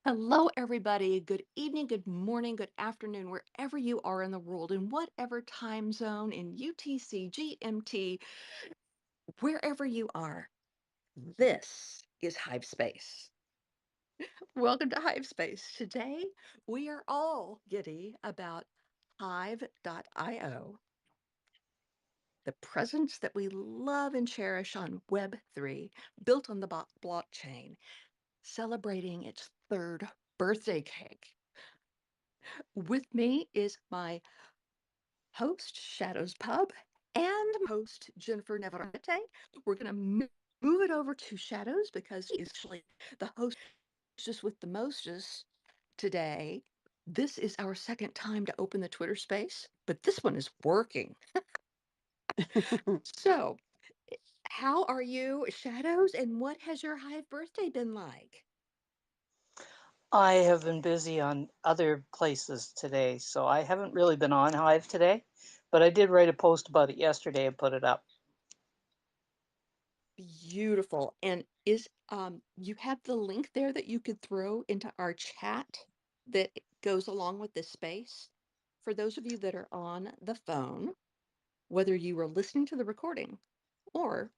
Hello, everybody. Good evening, good morning, good afternoon, wherever you are in the world, in whatever time zone, in UTC, GMT, wherever you are. This is Hive Space. Welcome to Hive Space. Today, we are all giddy about Hive.io, the presence that we love and cherish on Web3, built on the blockchain, celebrating its third birthday cake. With me is my host, Shadows Pub, and host, Jennifer Navarrete. We're going to move it over to Shadows because he's actually the hostess with the mostest today. This is our second time to open the Twitter space, but this one is working. So, how are you, Shadows, and what has your Hive birthday been like? I have been busy on other places today, so I haven't really been on Hive today, but I did write a post about it yesterday and put it up. Beautiful. And is you have the link there that you could throw into our chat that goes along with this space? For those of you that are on the phone, whether you are listening to the recording or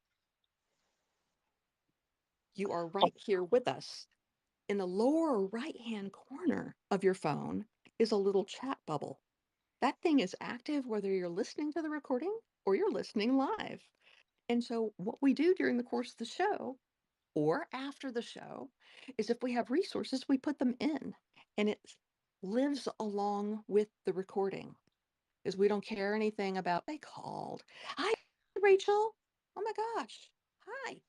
you are right here with us, in the lower right-hand corner of your phone is a little chat bubble. That thing is active whether you're listening to the recording or you're listening live. And so what we do during the course of the show or after the show is if we have resources, we put them in and it lives along with the recording because we don't care anything about they called. Hi, Rachel. Oh my gosh. Hi.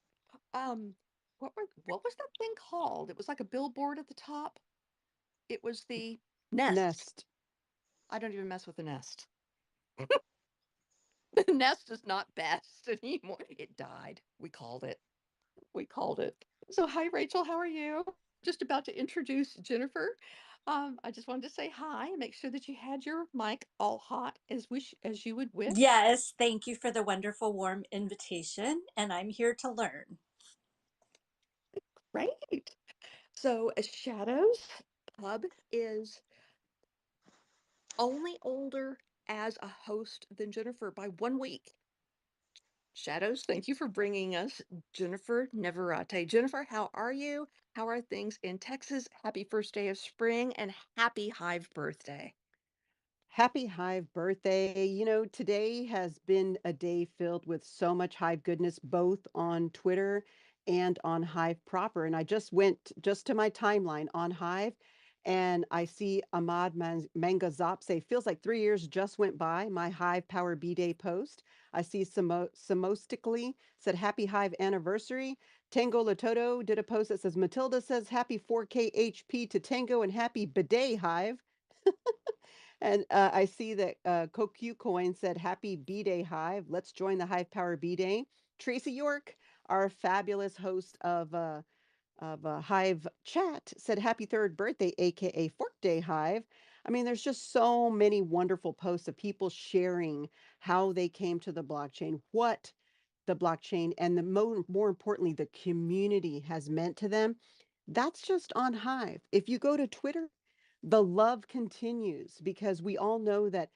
Um, what was that thing called? It was like a billboard at the top. It was the nest. Nest. I don't even mess with the nest. The nest is not best anymore. It died. We called it. We called it. So, hi, Rachel. How are you? Just about to introduce Jennifer. I just wanted to say hi and make sure that you had your mic all hot as you would wish. Yes, thank you for the wonderful, warm invitation, and I'm here to learn. Great. So, Shadows Pub is only older as a host than Jennifer by 1 week. Shadows, thank you for bringing us Jennifer Neverate. Jennifer, how are you? How are things in Texas? Happy first day of spring and happy Hive birthday. Happy Hive birthday. Today has been a day filled with so much Hive goodness, both on Twitter and on Hive proper. And I just went just to my timeline on Hive and I see Mangazop say, feels like 3 years just went by. My Hive Power B Day post. I see Samostically said, Happy Hive anniversary. Tango Latoto did a post that says, Matilda says, Happy 4K HP to Tango and happy bidet Hive. And I see that CoQ Coin said, Happy B Day Hive. Let's join the Hive Power B Day. Tracy York, our fabulous host of Hive Chat, said, Happy third birthday, AKA Fork Day Hive. I mean, there's just so many wonderful posts of people sharing how they came to the blockchain, what the blockchain and more importantly, the community has meant to them. That's just on Hive. If you go to Twitter, the love continues because we all know that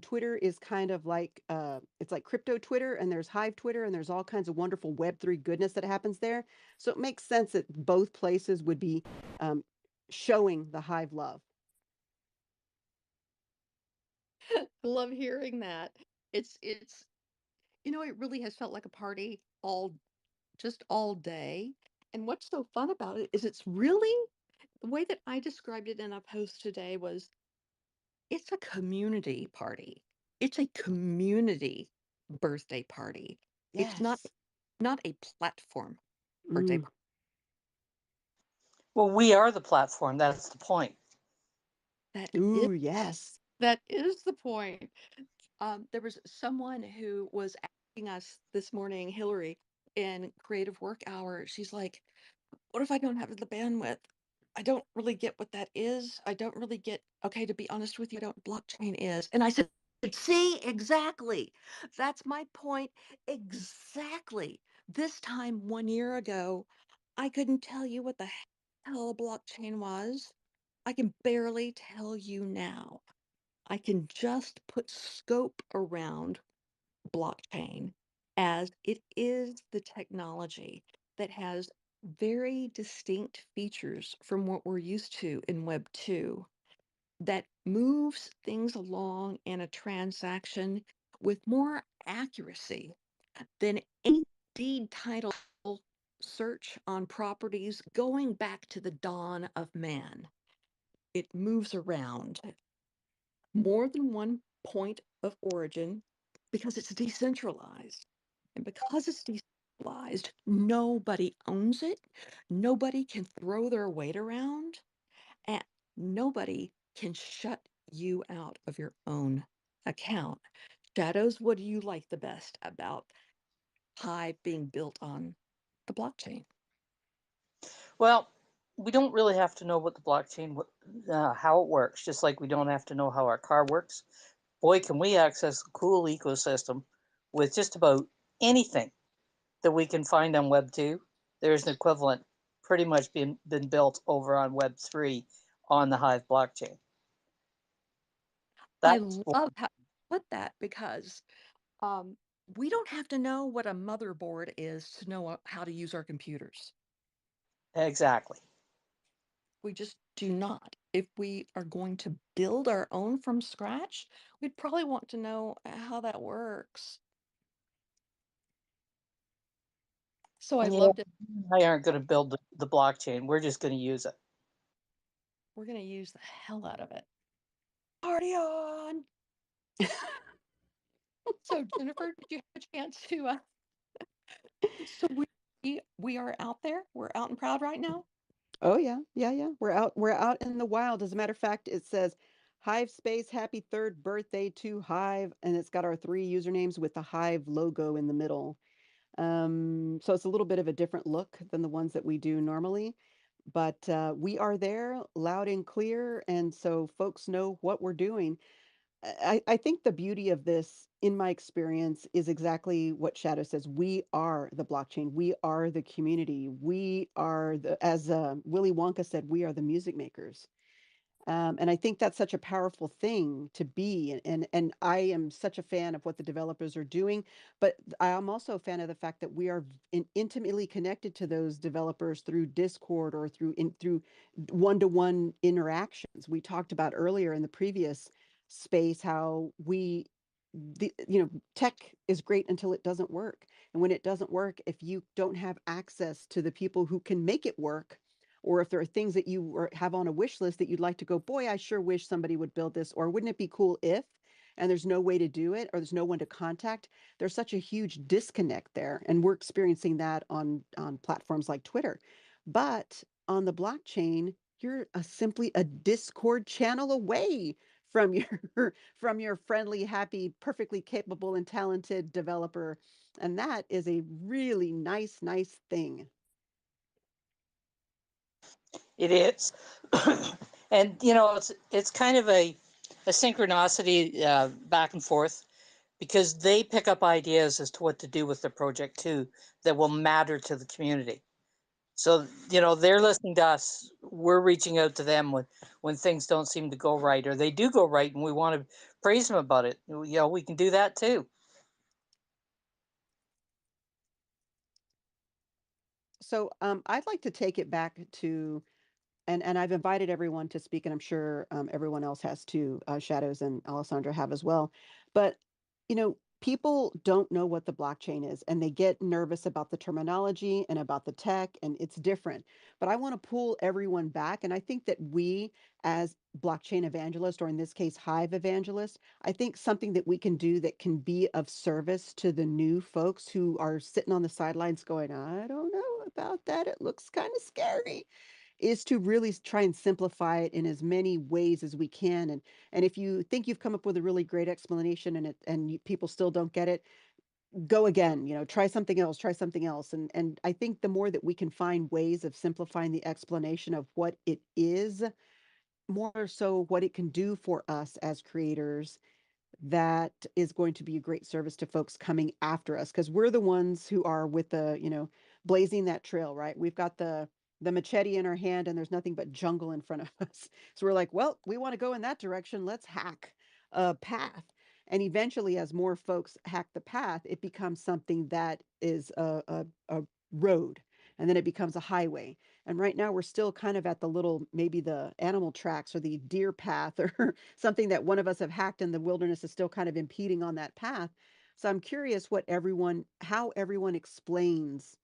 Twitter is kind of like it's like crypto Twitter, and there's Hive Twitter, and there's all kinds of wonderful Web3 goodness that happens there. So it makes sense that both places would be um, showing the Hive love. Love hearing that. It's it really has felt like a party all day. And what's so fun about it is it's really the way that I described it in a post today was it's a community party. It's a community birthday party. It's Yes. not a platform birthday Mm. party. Well, we are the platform. That's the point. That is Ooh, yes. that is the point. There was someone who was asking us this morning, Hillary, in creative work hour. She's like, what if I don't have the bandwidth? I don't really get what that is. I don't really get, okay, to be honest with you, I don't blockchain is. And I said, see, exactly. That's my point. Exactly. This time 1 year ago, I couldn't tell you what the heck. hell a blockchain was. I can barely tell you now. I can just put scope around blockchain as it is the technology that has very distinct features from what we're used to in Web 2 that moves things along in a transaction with more accuracy than any deed title search on properties going back to the dawn of man. It moves around more than one point of origin because it's decentralized. And because it's decentralized, nobody owns it. Nobody can throw their weight around, and nobody can shut you out of your own account. Shadows, what do you like the best about Hive being built on the blockchain? Well, we don't really have to know what the blockchain, how it works, just like we don't have to know how our car works. Boy, can we access a cool ecosystem with just about anything that we can find on Web 2. There's an equivalent pretty much been built over on Web 3 on the Hive blockchain. I That's love how you put that because um, we don't have to know what a motherboard is to know how to use our computers. exactly. We just do not. If we are going to build our own from scratch, we'd probably want to know how that works. So I And you know, loved it. I aren't going to build the blockchain. We're just going to use it. We're going to use the hell out of it. Party on! So Jennifer, did you have a chance to? So we are out there. We're out and proud right now. Oh yeah, yeah, yeah. We're out in the wild. As a matter of fact, it says Hive space happy third birthday to Hive, and it's got our three usernames with the Hive logo in the middle. So it's a little bit of a different look than the ones that we do normally, but we are there loud and clear, and so folks know what we're doing. I think the beauty of this, in my experience, is exactly what Shadow says. We are the blockchain. We are the community. We are the, as Willy Wonka said, we are the music makers. And I think that's such a powerful thing to be. And I am such a fan of what the developers are doing, but I am also a fan of the fact that we are intimately connected to those developers through Discord or through one-to-one interactions. We talked about earlier in the previous space how tech is great until it doesn't work. And when it doesn't work, if you don't have access to the people who can make it work, or if there are things that have on a wish list that you'd like to go, boy, I sure wish somebody would build this, or wouldn't it be cool if, and there's no way to do it, or there's no one to contact, there's such a huge disconnect there. And we're experiencing that on platforms like Twitter. But on the blockchain, you're simply a Discord channel away from your from your friendly, happy, perfectly capable and talented developer. And that is a really nice thing. It is, and you know, it's kind of a synchronicity back and forth because they pick up ideas as to what to do with their project too that will matter to the community. So you know, they're listening to us. We're reaching out to them when things don't seem to go right, or they do go right, and we want to praise them about it. You know, we can do that too. So I'd like to take it back to, and I've invited everyone to speak, and I'm sure everyone else has too. Shadows and Alessandra have as well. But people don't know what the blockchain is, and they get nervous about the terminology and about the tech, and it's different. But I want to pull everyone back, and I think that we, as blockchain evangelists, or in this case, Hive evangelists, I think something that we can do that can be of service to the new folks who are sitting on the sidelines going, I don't know about that. It looks kind of scary, is to really try and simplify it in as many ways as we can. And if you think you've come up with a really great explanation people still don't get it, go again. Try something else. Try something else. And I think the more that we can find ways of simplifying the explanation of what it is, more so what it can do for us as creators, that is going to be a great service to folks coming after us, because we're the ones who are with the blazing that trail, right? We've got the machete in our hand and there's nothing but jungle in front of us. So we're like, well, we want to go in that direction. Let's hack a path. And eventually, as more folks hack the path, it becomes something that is a road. And then it becomes a highway. And right now, we're still kind of at the little, maybe the animal tracks or the deer path or something that one of us have hacked in the wilderness is still kind of impeding on that path. So I'm curious how everyone explains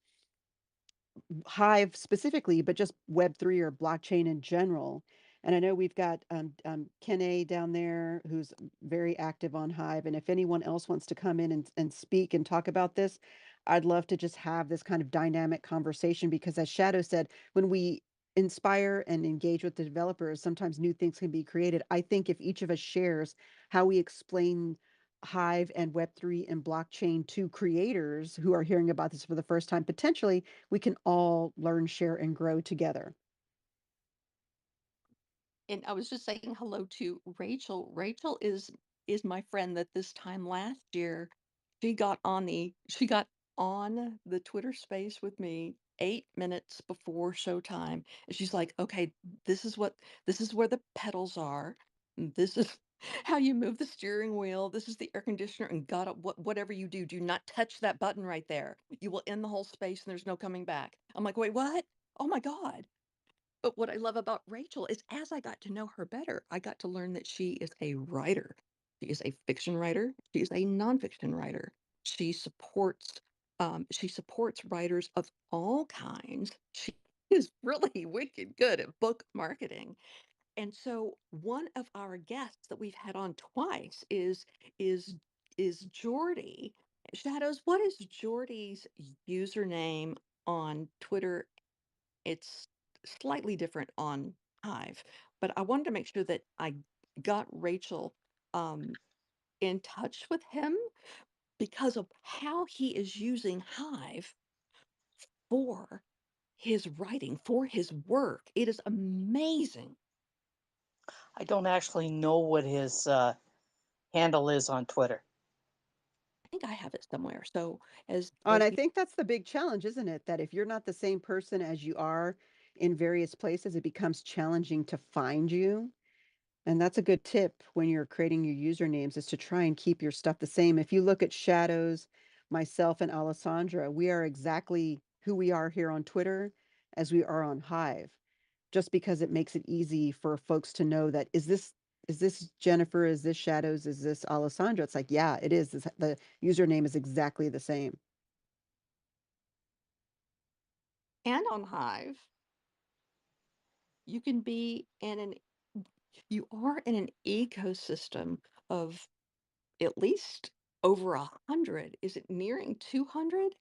Hive specifically, but just Web3 or blockchain in general. And I know we've got Kene down there who's very active on Hive. And if anyone else wants to come in and speak and talk about this, I'd love to just have this kind of dynamic conversation because, as Shadow said, when we inspire and engage with the developers, sometimes new things can be created. I think if each of us shares how we explain Hive and Web3 and blockchain to creators who are hearing about this for the first time, potentially we can all learn, share, and grow together. And I was just saying hello to Rachel. Rachel is my friend that this time last year she got on the Twitter space with me 8 minutes before showtime. And she's like, okay, this is where the pedals are. And this is how you move the steering wheel. This is the air conditioner. And God, whatever you do, do not touch that button right there. You will end the whole space and there's no coming back. I'm like, wait, what? Oh my God. But what I love about Rachel is as I got to know her better, I got to learn that she is a writer. She is a fiction writer. She is a nonfiction writer. She supports she supports writers of all kinds. She is really wicked good at book marketing. And so one of our guests that we've had on twice is is Jordy. Shadows, what is Jordy's username on Twitter? It's slightly different on Hive, but I wanted to make sure that I got Rachel um, in touch with him because of how he is using Hive for his writing, for his work. It is amazing. I don't actually know what his handle is on Twitter. I think I have it somewhere. So Oh, and as I you think that's the big challenge, isn't it? That if you're not the same person as you are in various places, it becomes challenging to find you. And that's a good tip when you're creating your usernames is to try and keep your stuff the same. If you look at Shadows, myself, and Alessandra, we are exactly who we are here on Twitter as we are on Hive, just because it makes it easy for folks to know that is this Jennifer? Is this Shadows? Is this Alessandra? It's like, yeah, it is. The username is exactly the same. and on Hive, you can be in an you are in an ecosystem of at least over 100. Is it nearing 200?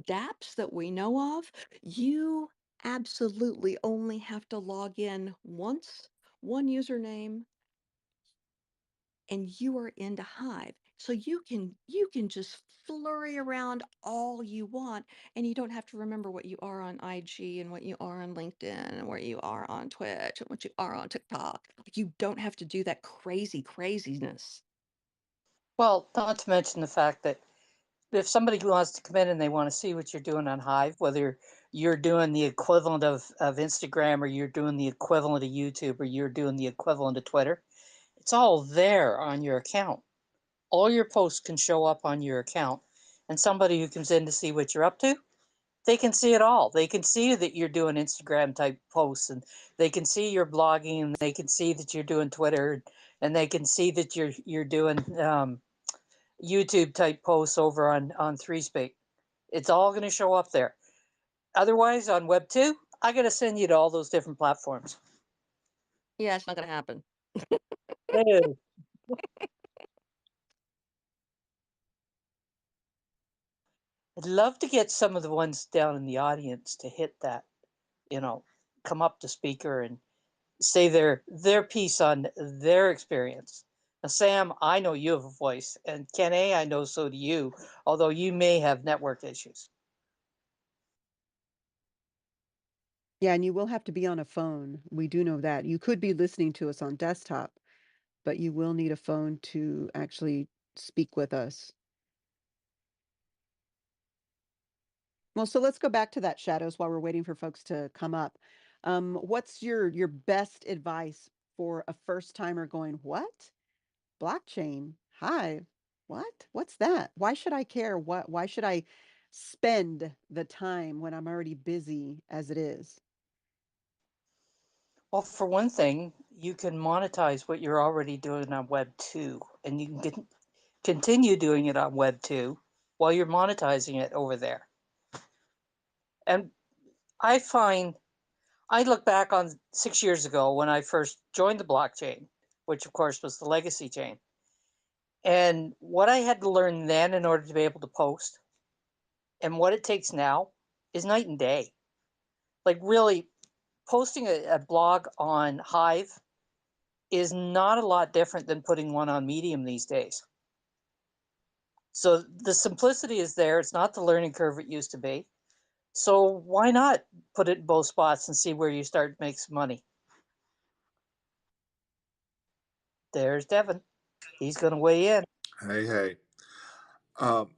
dApps that we know of, you absolutely only have to log in once, one username, and you are into Hive. So you can just flurry around all you want, and you don't have to remember what you are on IG and what you are on LinkedIn and where you are on Twitch and what you are on TikTok. Like you don't have to do that craziness. Well, not to mention the fact that if somebody wants to come in and they want to see what you're doing on Hive, whether you're doing the equivalent of Instagram or you're doing the equivalent of YouTube or you're doing the equivalent of Twitter, it's all there on your account. All your posts can show up on your account. And somebody who comes in to see what you're up to, they can see it all. They can see that you're doing Instagram type posts and they can see you're blogging and they can see that you're doing Twitter and they can see that you're doing YouTube type posts over on ThreeSpeak. It's all going to show up there. Otherwise, on Web 2, I got to send you to all those different platforms. Yeah, it's not gonna happen. Hey, I'd love to get some of the ones down in the audience to hit that, you know, come up to speaker and say their piece on their experience. Now, Sam, I know you have a voice, and Ken A, I know so do you, although you may have network issues. Yeah, and you will have to be on a phone. We do know that. You could be listening to us on desktop, but you will need a phone to actually speak with us. Well, so let's go back to that shadows while we're waiting for folks to come up. What's your best advice for a first timer going, what? Blockchain, Hive, what? What's that? Why should I care? Why should I spend the time when I'm already busy as it is? Well, for one thing, you can monetize what you're already doing on Web 2, and you can continue doing it on Web 2 while you're monetizing it over there. And I find, I look back on 6 years ago when I first joined the blockchain, which of course was the legacy chain. And what I had to learn then in order to be able to post and what it takes now is night and day. Like, really, posting a blog on Hive is not a lot different than putting one on Medium these days. So the simplicity is there. It's not the learning curve it used to be. So why not put it in both spots and see where you start to make some money? There's Devin. He's going to weigh in. Hey, hey.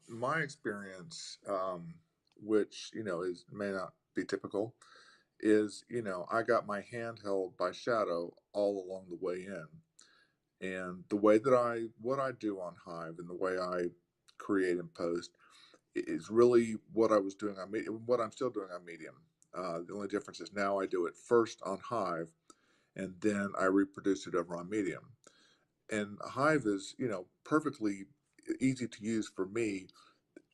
My experience, which is may not be typical, is I got my hand held by Shadow all along the way in, and the way that what I do on Hive and the way I create and post is really what I was doing on Medium, what I'm still doing on Medium. The only difference is now I do it first on Hive, and then I reproduce it over on Medium. And Hive is perfectly easy to use for me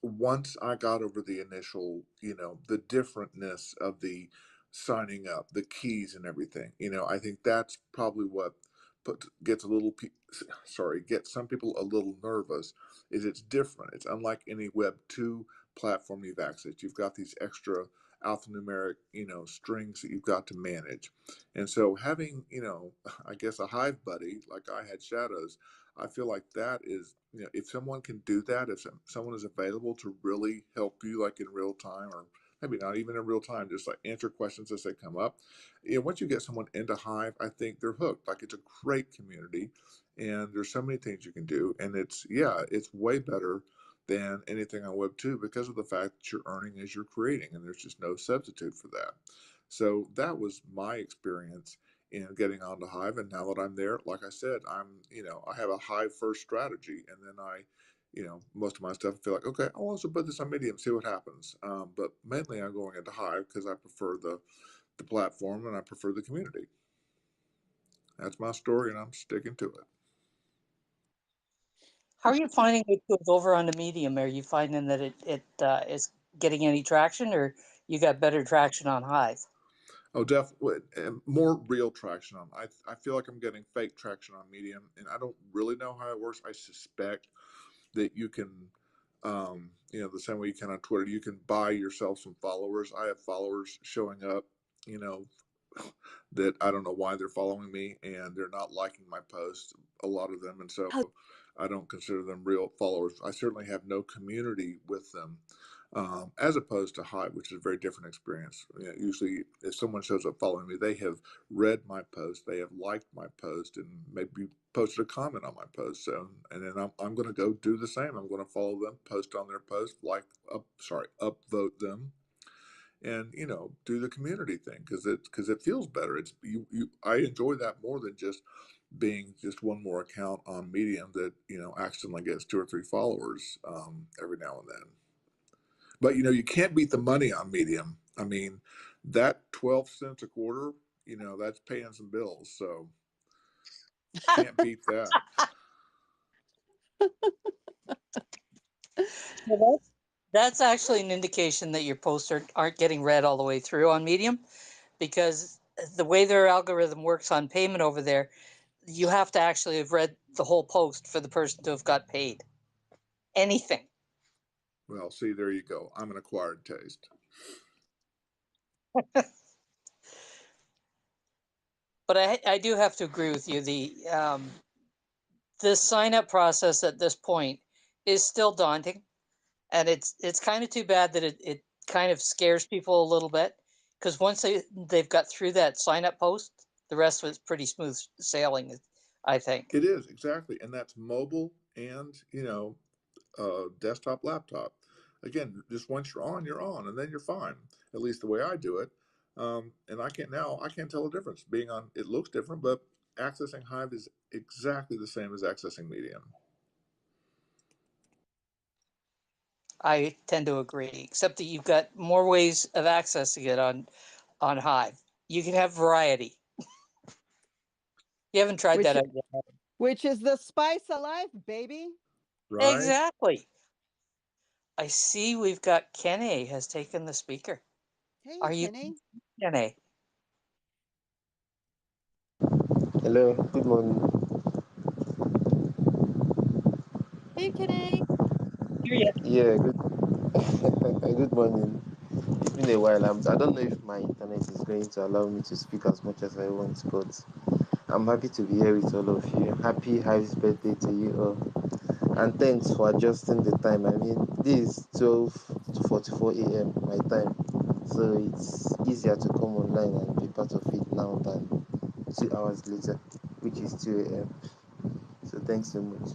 once I got over the initial, the differentness of the signing up, the keys and everything, I think that's probably what gets a little, gets some people a little nervous. Is it's different. It's unlike any Web 2 platform you've accessed. You've got these extra alphanumeric, strings that you've got to manage. And so having, I guess a Hive buddy, like I had Shadows, I feel like that is, if someone can do that, if someone is available to really help you, like in real time, or maybe not even in real time, just like answer questions as they come up. Once you get someone into Hive, I think they're hooked. Like, it's a great community, and there's so many things you can do, and it's way better than anything on Web 2 because of the fact that you're earning as you're creating, and there's just no substitute for that. So that was my experience in getting onto Hive. And now that I'm there, like I said, I have a Hive first strategy. And then most of my stuff, I feel like, okay, I want to put this on Medium, see what happens. But mainly I'm going into Hive because I prefer the platform and I prefer the community. That's my story and I'm sticking to it. How are you finding it goes over on the Medium? Are you finding that it is getting any traction, or you got better traction on Hive? Oh, definitely. More real traction on. I feel like I'm getting fake traction on Medium, and I don't really know how it works. I suspect that you can, the same way you can on Twitter, you can buy yourself some followers. I have followers showing up, you know, that I don't know why they're following me and they're not liking my posts, a lot of them. And so I don't consider them real followers. I certainly have no community with them. As opposed to Hive, which is a very different experience. Usually, if someone shows up following me, they have read my post, they have liked my post, and maybe posted a comment on my post. So, and then I'm going to go do the same. I'm going to follow them, post on their post, upvote them, and do the community thing because it feels better. It's I enjoy that more than just being just one more account on Medium that accidentally gets 2 or 3 followers every now and then. But you can't beat the money on Medium. I mean, that 12 cents a quarter, that's paying some bills. So can't beat that. Well, that's actually an indication that your posts aren't getting read all the way through on Medium, because the way their algorithm works on payment over there, you have to actually have read the whole post for the person to have got paid. Anything. Well, see, there you go. I'm an acquired taste. But I do have to agree with you. The sign up process at this point is still daunting, and it's kind of too bad that it kind of scares people a little bit, because once they've got through that sign up post, the rest of it's pretty smooth sailing, I think. It is exactly, and that's mobile and desktop, laptop. again, just once you're on, and then you're fine. At least the way I do it. And I can't tell the difference. Being on, it looks different, but accessing Hive is exactly the same as accessing Medium. I tend to agree, except that you've got more ways of accessing it on Hive. You can have variety. You haven't tried which that out yet. which is the spice of life, baby. Right? Exactly. I see we've got Kenny has taken the speaker. Hey, Are you Kenny. Kenny? Hello, good morning. Hey, Kenny. Here yet? Yeah, good good morning. It's been a while. I don't know if my internet is going to allow me to speak as much as I want, but I'm happy to be here with all of you. Happy Hive's birthday to you all. And thanks for adjusting the time. I mean, this is 12 to 44 a.m. my time. So it's easier to come online and be part of it now than 2 hours later, which is 2 a.m. So thanks so much.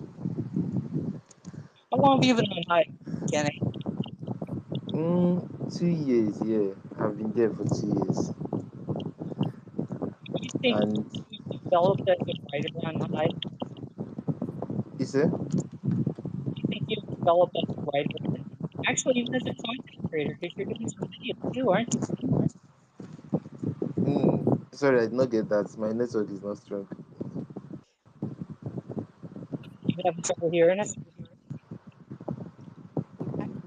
How long have you been on Hive, Kenny? 2 years, yeah. I've been there for 2 years. Do you think And you developed as a writer on Hive? is there? Do you think you've developed as a writer and actually even as a content creator because you're doing some videos too, aren't you? Sorry, I did not get that. My network is not strong. You having trouble hearing us?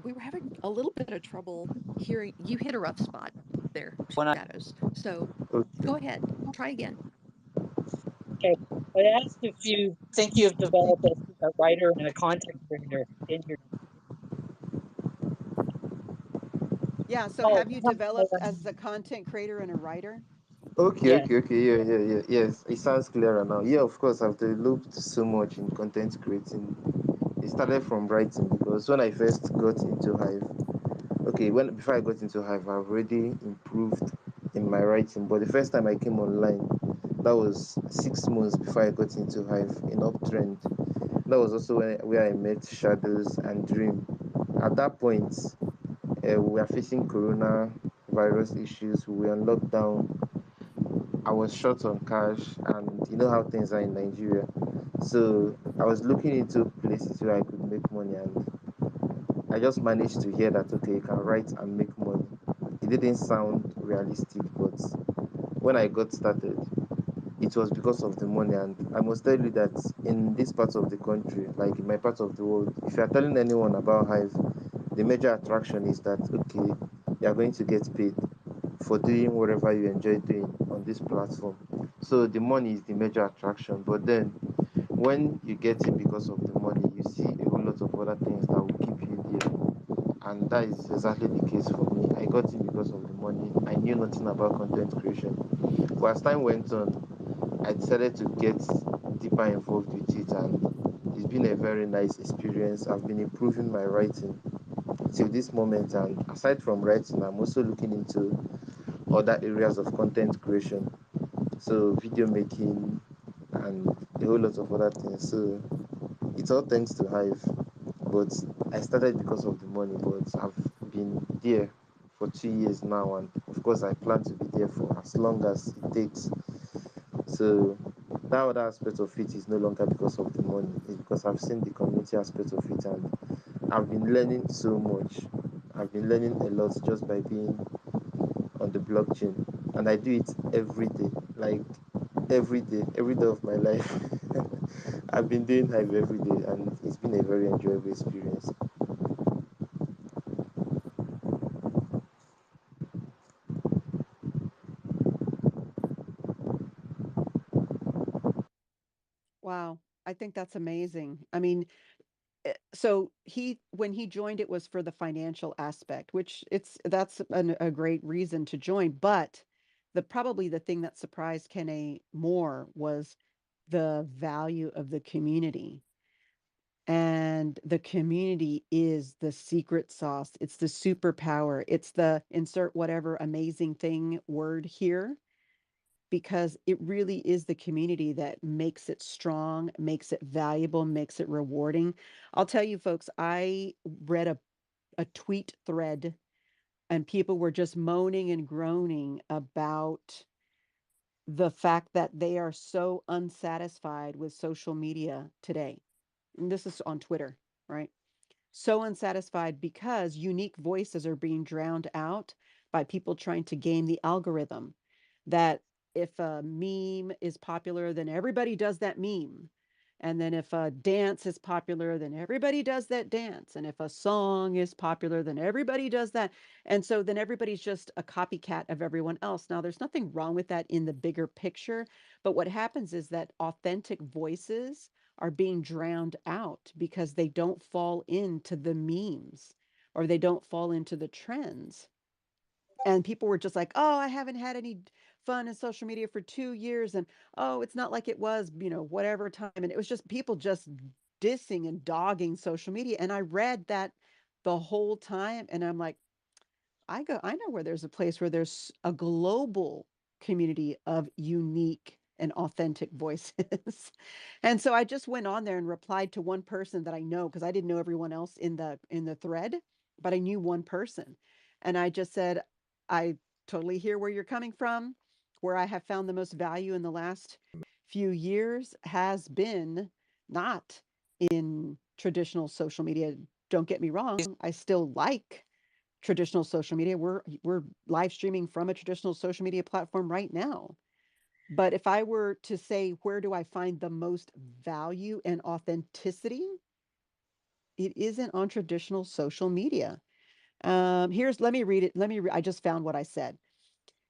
We were having a little bit of trouble hearing. You hit a rough spot there, When I Shadows. So Okay. go ahead, try again. okay, I asked if you think you've developed as a writer and a content creator in your Yeah, so oh have you developed as a content creator and a writer? Okay, yeah. okay, okay. Yeah, yeah, yeah. Yes, it sounds clearer now. Yeah, of course, I've developed so much in content creating. It started from writing because when I first got into Hive, okay, when before I got into Hive, I've already improved in my writing. But the first time I came online, that was 6 months before I got into Hive in Uptrend. That was also where I met Shadows and Dream. At that point, we were facing corona virus issues. We were on lockdown. I was short on cash, and you know how things are in Nigeria. So I was looking into places where I could make money, and I just managed to hear that okay, you can write and make money. It didn't sound realistic, but when I got started, it was because of the money. And I must tell you that in this part of the country, like in my part of the world, if you are telling anyone about Hive, the major attraction is that okay, you are going to get paid for doing whatever you enjoy doing on this platform. So the money is the major attraction. But then when you get in because of the money, you see a whole lot of other things that will keep you there. And that is exactly the case for me. I got in because of the money. I knew nothing about content creation. But as time went on, I decided to get deeper involved with it, and it's been a very nice experience. I've been improving my writing till this moment, and aside from writing, I'm also looking into other areas of content creation, so video making and a whole lot of other things. So it's all thanks to Hive. But I started because of the money, but I've been there for 2 years now, and of course, I plan to be there for as long as it takes. So that other aspect of it is no longer because of the money, it's because I've seen the community aspect of it, and I've been learning so much. I've been learning a lot just by being on the blockchain, and I do it every day, like every day of my life. I've been doing Hive every day, and it's been a very enjoyable experience. Wow, I think that's amazing. I mean, so he when he joined it was for the financial aspect, which that's a great reason to join, but the probably the thing that surprised Kene more was the value of the community. And the community is the secret sauce. It's the superpower. It's the insert whatever amazing thing word here, because it really is the community that makes it strong, makes it valuable, makes it rewarding. I'll tell you folks, I read a tweet thread, and people were just moaning and groaning about the fact that they are so unsatisfied with social media today. And this is on Twitter, right? So unsatisfied because unique voices are being drowned out by people trying to game the algorithm. That if a meme is popular, then everybody does that meme. And then if a dance is popular, then everybody does that dance. And if a song is popular, then everybody does that. And so then everybody's just a copycat of everyone else. Now, there's nothing wrong with that in the bigger picture. But what happens is that authentic voices are being drowned out because they don't fall into the memes or they don't fall into the trends. And people were just like, oh, I haven't had any fun in social media for 2 years. And oh, it's not like it was, whatever time. And it was just people just dissing and dogging social media. And I read that the whole time. And I'm like, I know where there's a place where there's a global community of unique and authentic voices. And so I just went on there and replied to one person that I know because I didn't know everyone else in the thread, but I knew one person. And I just said, I totally hear where you're coming from. Where I have found the most value in the last few years has been not in traditional social media. Don't get me wrong, I still like traditional social media. We're live streaming from a traditional social media platform right now. But if I were to say where do I find the most value and authenticity, it isn't on traditional social media. Let me read it. I just found what I said.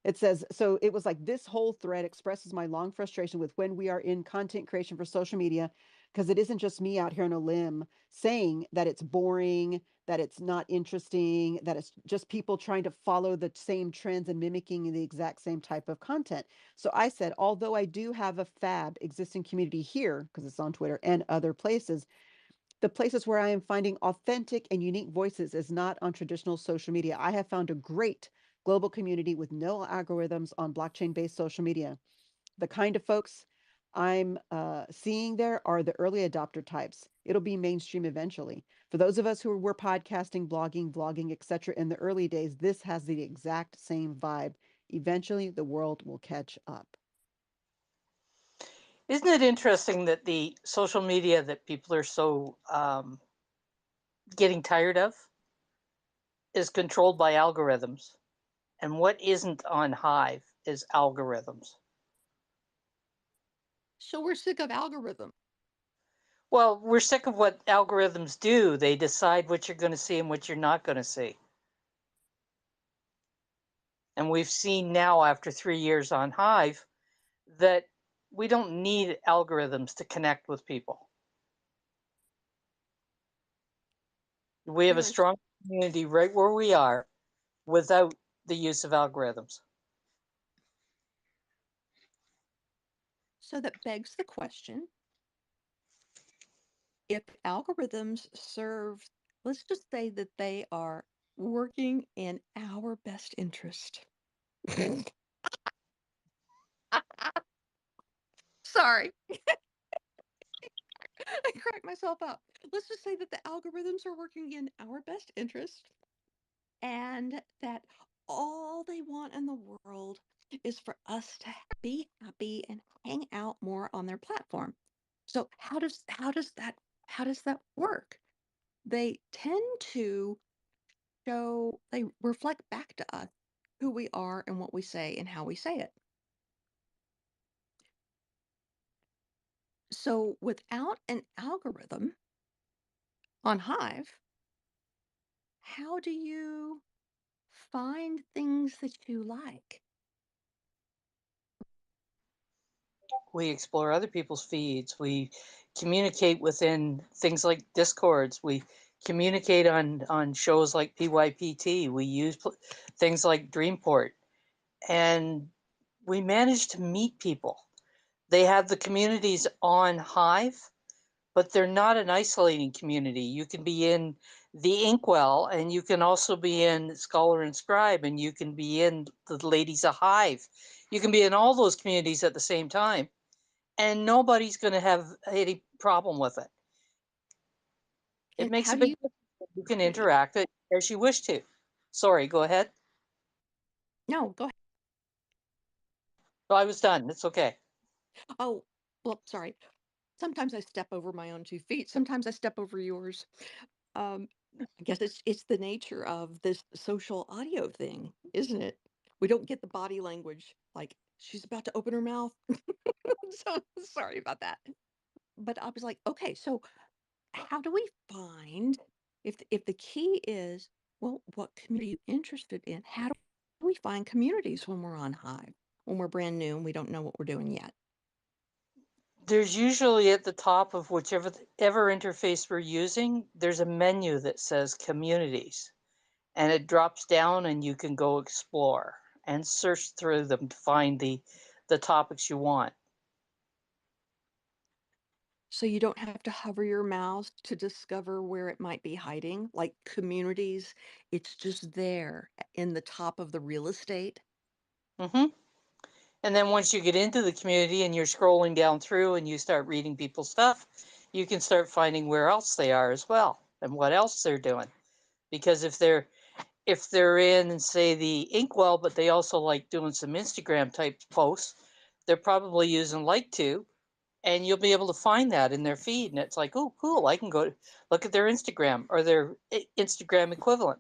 It says, so it was like this whole thread expresses my long frustration with when we are in content creation for social media, because it isn't just me out here on a limb saying that it's boring, that it's not interesting, that it's just people trying to follow the same trends and mimicking the exact same type of content. So I said, although I do have a fab existing community here, because it's on Twitter and other places, the places where I am finding authentic and unique voices is not on traditional social media. I have found a great global community with no algorithms on blockchain based social media. The kind of folks I'm seeing there are the early adopter types. It'll be mainstream eventually. For those of us who were podcasting, blogging, vlogging, etc. in the early days, this has the exact same vibe. Eventually, the world will catch up. Isn't it interesting that the social media that people are so getting tired of is controlled by algorithms? And what isn't on Hive is algorithms. So we're sick of algorithm. Well, we're sick of what algorithms do. They decide what you're going to see and what you're not going to see. And we've seen now, after 3 years on Hive, that we don't need algorithms to connect with people. We have a There is strong community right where we are without the use of algorithms. so that begs the question, if algorithms serve, let's just say that they are working in our best interest. Sorry, I cracked myself up. Let's just say that the algorithms are working in our best interest and that all they want in the world is for us to be happy and hang out more on their platform. So how does that work? They tend to they reflect back to us who we are and what we say and how we say it. So without an algorithm on Hive, how do you find things that you like? We explore other people's feeds. We communicate within things like Discords. We communicate on shows like PYPT. We use things like Dreamport. And we manage to meet people. They have the communities on Hive, but they're not an isolating community. You can be in the Inkwell, and you can also be in Scholar and Scribe, and you can be in the Ladies of Hive. You can be in all those communities at the same time, and nobody's going to have any problem with it. It And makes how a do big you difference. You can interact. as you wish to. Sorry, go ahead. No, go ahead. No, I was done. It's okay. Oh, well, sorry. Sometimes I step over my own 2 feet, sometimes I step over yours. Um, I guess it's the nature of this social audio thing, isn't it? We don't get the body language, like, she's about to open her mouth. So, sorry about that. But I was like, "Okay, so how do we find if the key is, well, what community are you interested in? How do we find communities when we're on Hive, when we're brand new and we don't know what we're doing yet?" There's usually at the top of whichever ever interface we're using, there's a menu that says communities, and it drops down and you can go explore and search through them to find the topics you want. So you don't have to hover your mouse to discover where it might be hiding, like communities, it's just there in the top of the real estate. Hmm. And then once you get into the community and you're scrolling down through and you start reading people's stuff, you can start finding where else they are as well and what else they're doing. Because if they're in, say, the inkwell, but they also like doing some Instagram type posts, they're probably using like to, and you'll be able to find that in their feed. And it's like, oh, cool! I can go look at their Instagram or their Instagram equivalent.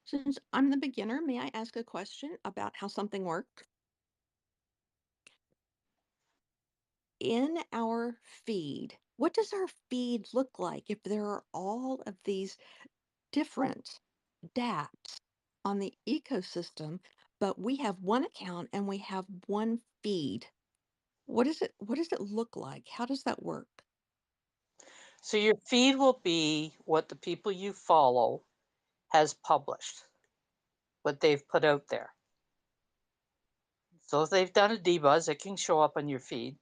Since I'm the beginner, may I ask a question about how something works? In our feed, what does our feed look like if there are all of these different dApps on the ecosystem, but we have one account and we have one feed? What does it look like? How does that work? So your feed will be what the people you follow has published, what they've put out there. So if they've done a debuzz, it can show up on your feed.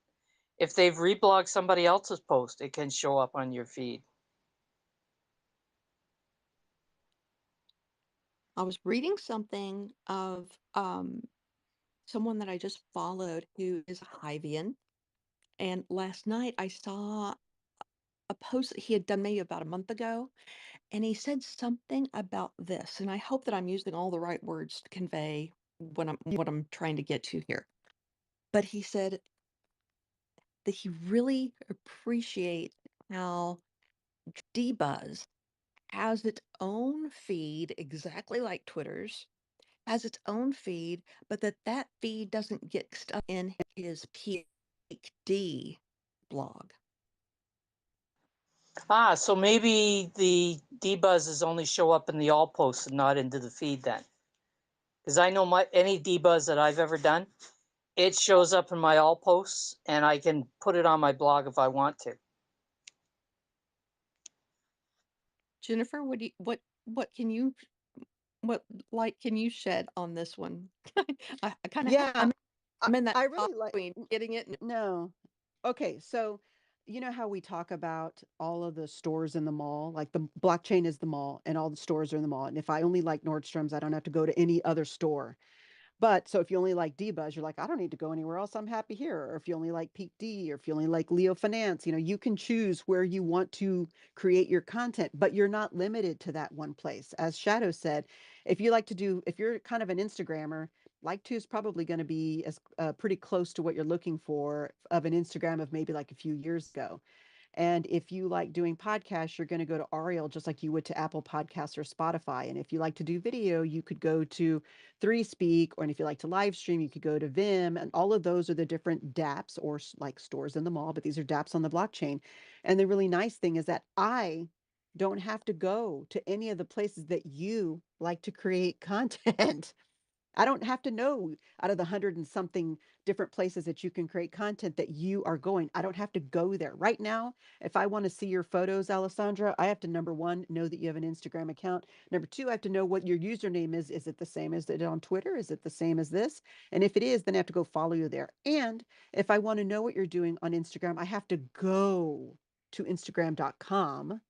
If they've reblogged somebody else's post, it can show up on your feed. I was reading something of someone that I just followed who is a Hivian, and last night I saw a post that he had done maybe about a month ago, and he said something about this, and I hope that I'm using all the right words to convey what I'm trying to get to here. But he said that he really appreciates how Dbuzz has its own feed, exactly like Twitter's, has its own feed, but that feed doesn't get stuck in his PhD blog. Ah, so maybe the debuzzes only show up in the all posts and not into the feed then. Because I know any debuzz that I've ever done, it shows up in my all posts and I can put it on my blog if I want to. Jennifer, what can you what light can you shed on this one? I kind of Yeah, I'm in that I spot really like. between getting it and No. Okay, so you know how we talk about all of the stores in the mall, like the blockchain is the mall and all the stores are in the mall. And if I only like Nordstrom's, I don't have to go to any other store. But so if you only like D-Buzz, you're like, I don't need to go anywhere else. I'm happy here. Or if you only like Peak D, or if you only like Leo Finance, you can choose where you want to create your content, but you're not limited to that one place. As Shadow said, if you're kind of an Instagrammer, like to is probably going to be as pretty close to what you're looking for of an Instagram of maybe like a few years ago. And if you like doing podcasts, you're going to go to Ariel just like you would to Apple Podcasts or Spotify. And if you like to do video, you could go to Three Speak, or if you like to live stream, you could go to Vim. And all of those are the different dApps or like stores in the mall, but these are dApps on the blockchain. And the really nice thing is that I don't have to go to any of the places that you like to create content. I don't have to know out of the hundred and something different places that you can create content that you are going. I don't have to go there. Right now, if I want to see your photos, Alessandra, I have to number one, know that you have an Instagram account. Number two, I have to know what your username is. Is it the same as it on Twitter? Is it the same as this? And if it is, then I have to go follow you there. And if I want to know what you're doing on Instagram, I have to go to Instagram.com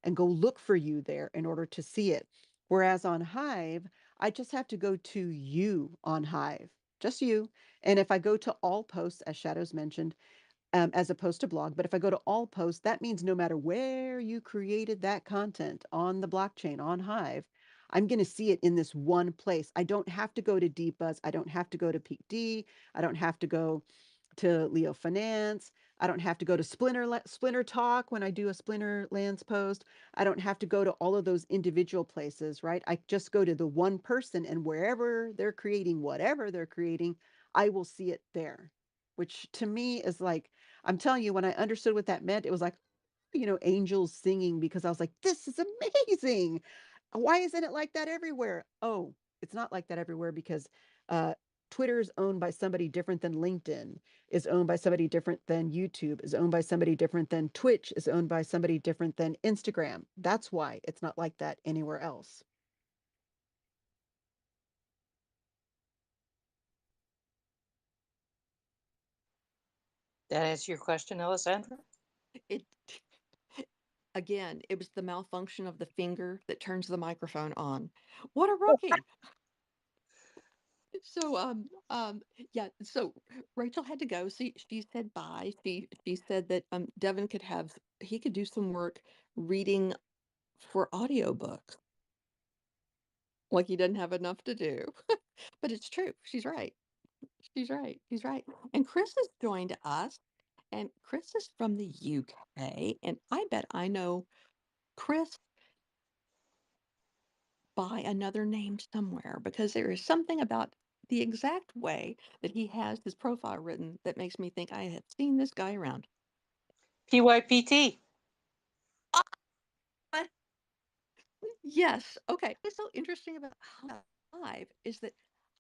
and go look for you there in order to see it. Whereas on Hive, I just have to go to you on Hive, just you. And if I go to all posts, as Shadows mentioned, as opposed to blog. But if I go to all posts, that means no matter where you created that content on the blockchain, on Hive, I'm going to see it in this one place. I don't have to go to DBuzz. I don't have to go to Peak D. I don't have to go to Leo Finance. I don't have to go to Splinter Talk when I do a Splinter Lands post. I don't have to go to all of those individual places, right? I just go to the one person, and wherever they're creating whatever they're creating, I will see it there, which to me is like, I'm telling you, when I understood what that meant, it was like, angels singing, because I was like, this is amazing. Why isn't it like that everywhere? Oh, it's not like that everywhere because uh, Twitter is owned by somebody different than LinkedIn, is owned by somebody different than YouTube, is owned by somebody different than Twitch, is owned by somebody different than Instagram. That's why it's not like that anywhere else. That answer your question, Alessandra? It again, it was the malfunction of the finger that turns the microphone on. What a rookie! So, yeah. So Rachel had to go. She said bye. She said that Devin could have he could do some work reading for audiobooks. Like he doesn't have enough to do. But it's true. She's right. She's right. She's right. And Chris has joined us, and Chris is from the UK, and I bet I know Chris by another name somewhere because there is something about the exact way that he has his profile written that makes me think I have seen this guy around. PYPT. Ah, yes. Okay. What's so interesting about Hive is that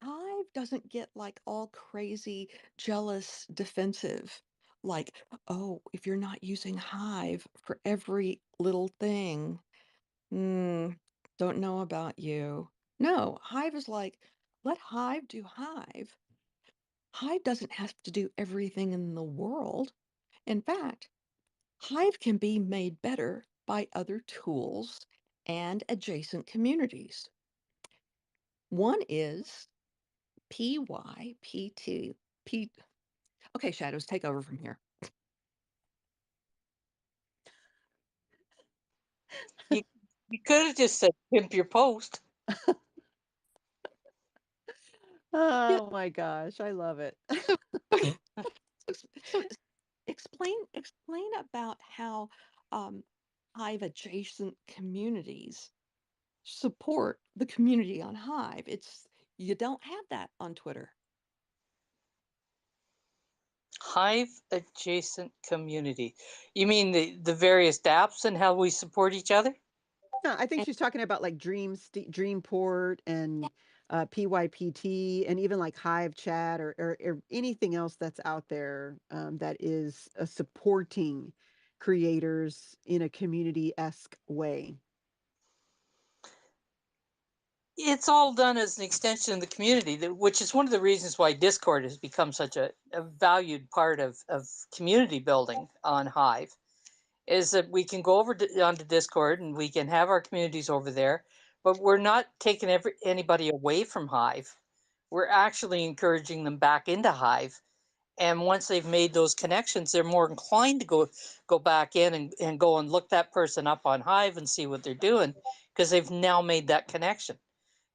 Hive doesn't get like all crazy, jealous, defensive. Like, oh, if you're not using Hive for every little thing, hmm, don't know about you. No, Hive is like, let Hive do Hive. Hive doesn't have to do everything in the world. In fact, Hive can be made better by other tools and adjacent communities. One is PYPT. P. Okay, Shadows, take over from here. You, you could have just said pimp your post. Yeah. Oh my gosh, I love it. So, so explain about how um, Hive adjacent communities support the community on Hive. It's you don't have that on Twitter. Hive adjacent community. You mean the various dApps and how we support each other? No, I think And she's talking about like Dreamport and PYPT and even like Hive Chat or anything else that's out there that is supporting creators in a community-esque way. It's all done as an extension of the community, which is one of the reasons why Discord has become such a valued part of community building on Hive, is that we can go over onto Discord and we can have our communities over there, but we're not taking anybody away from Hive. We're actually encouraging them back into Hive. And once they've made those connections, they're more inclined to go back in and go and look that person up on Hive and see what they're doing because they've now made that connection.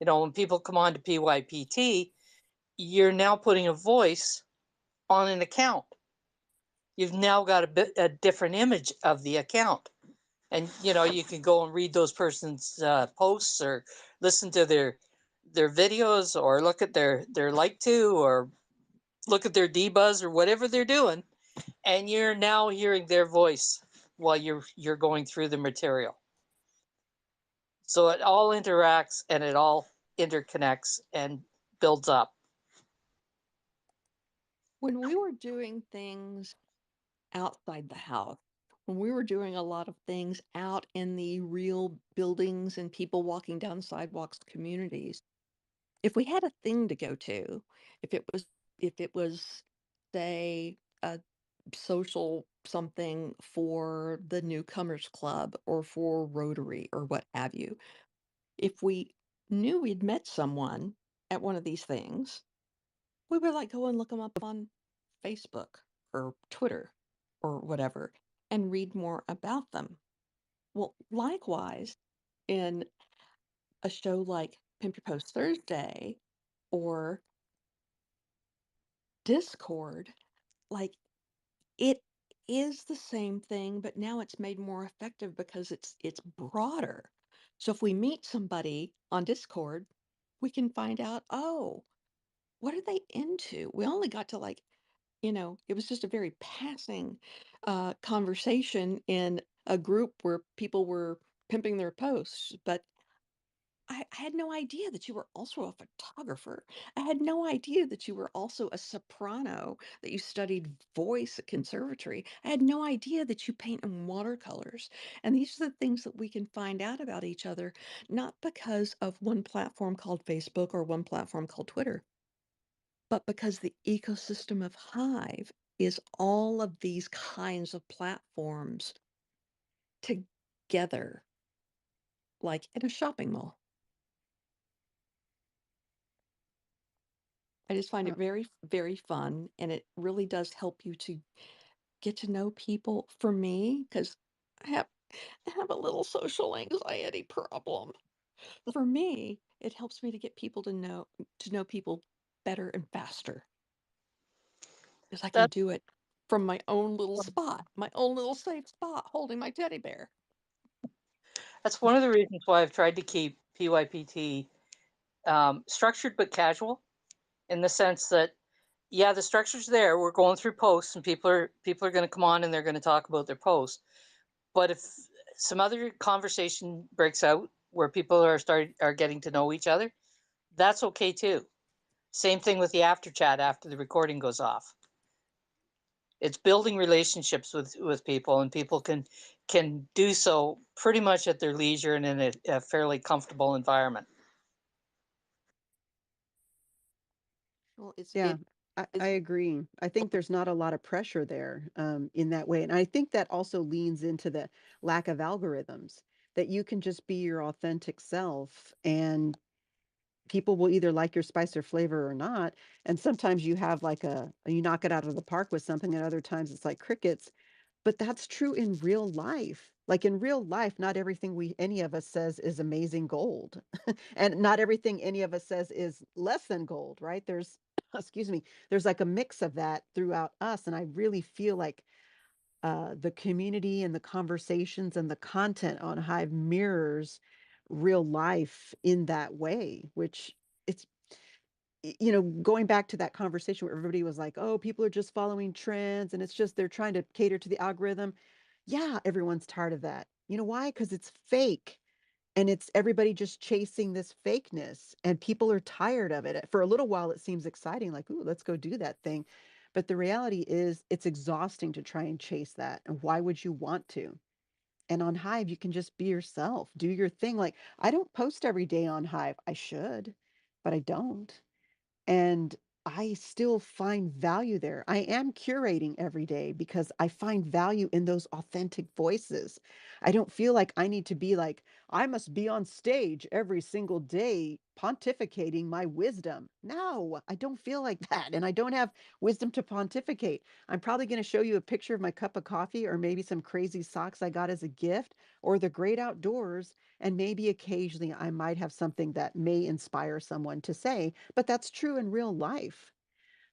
You know, when people come on to PYPT, you're now putting a voice on an account. You've now got a different image of the account. And, you know, you can go and read those person's posts or listen to their videos or look at their like to or look at their debuzz or whatever they're doing. And you're now hearing their voice while you're going through the material. So it all interacts and it all interconnects and builds up. when we were doing things outside the house, when we were doing a lot of things out in the real buildings and people walking down sidewalks, communities, if we had a thing to go to, if it was if it was say a social something for the newcomers club or for Rotary or what have you, if we knew we'd met someone at one of these things, we would like go and look them up on Facebook or Twitter. or whatever and read more about them. Well, likewise, in a show like Pimp Your Post Thursday or Discord, like it is the same thing, but now it's made more effective because it's broader. So if we meet somebody on Discord, we can find out, oh, what are they into? We only got to like, it was just a very passing conversation in a group where people were pimping their posts, but I had no idea that you were also a photographer. I had no idea that you were also a soprano, that you studied voice at conservatory. I had no idea that you paint in watercolors. And these are the things that we can find out about each other, not because of one platform called Facebook or one platform called Twitter, but because the ecosystem of Hive is all of these kinds of platforms together, like in a shopping mall. I just find Uh, it very, very fun, and it really does help you to get to know people. For me, because I have I have a little social anxiety problem. For me, it helps me to get people to know people better and faster because I can That do it from my own little spot, my own little safe spot, holding my teddy bear. that's one of the reasons why I've tried to keep PYPT structured but casual, in the sense that, yeah, the structure's there. We're going through posts, and people are going to come on and they're going to talk about their posts. But if some other conversation breaks out where people are getting to know each other, that's okay too. Same thing with the after chat after the recording goes off. It's building relationships with people, and people can do so pretty much at their leisure and in a fairly comfortable environment. Well, Yeah, I agree. I think there's not a lot of pressure there in that way. And I think that also leans into the lack of algorithms, that you can just be your authentic self and people will either like your spice or flavor or not. And sometimes you have like you knock it out of the park with something, and other times it's like crickets. But that's true in real life. Like in real life, not everything any of us says is amazing gold. And not everything any of us says is less than gold, right? There's, excuse me, there's like a mix of that throughout us. And I really feel like the community and the conversations and the content on Hive mirrors real life in that way, which it's, going back to that conversation where everybody was like, oh, people are just following trends and it's just they're trying to cater to the algorithm. Yeah, everyone's tired of that. You know why? Because it's fake and it's everybody just chasing this fakeness and people are tired of it. For a little while, it seems exciting, like, ooh, let's go do that thing. But the reality is, it's exhausting to try and chase that. And why would you want to? And on Hive, you can just be yourself, do your thing. Like, I don't post every day on Hive. I should, but I don't. And I still find value there. I am curating every day because I find value in those authentic voices. I don't feel like I need to be like, I must be on stage every single day pontificating my wisdom. No, I don't feel like that. And I don't have wisdom to pontificate. I'm probably going to show you a picture of my cup of coffee or maybe some crazy socks I got as a gift or the great outdoors. And maybe occasionally I might have something that may inspire someone to say, but that's true in real life.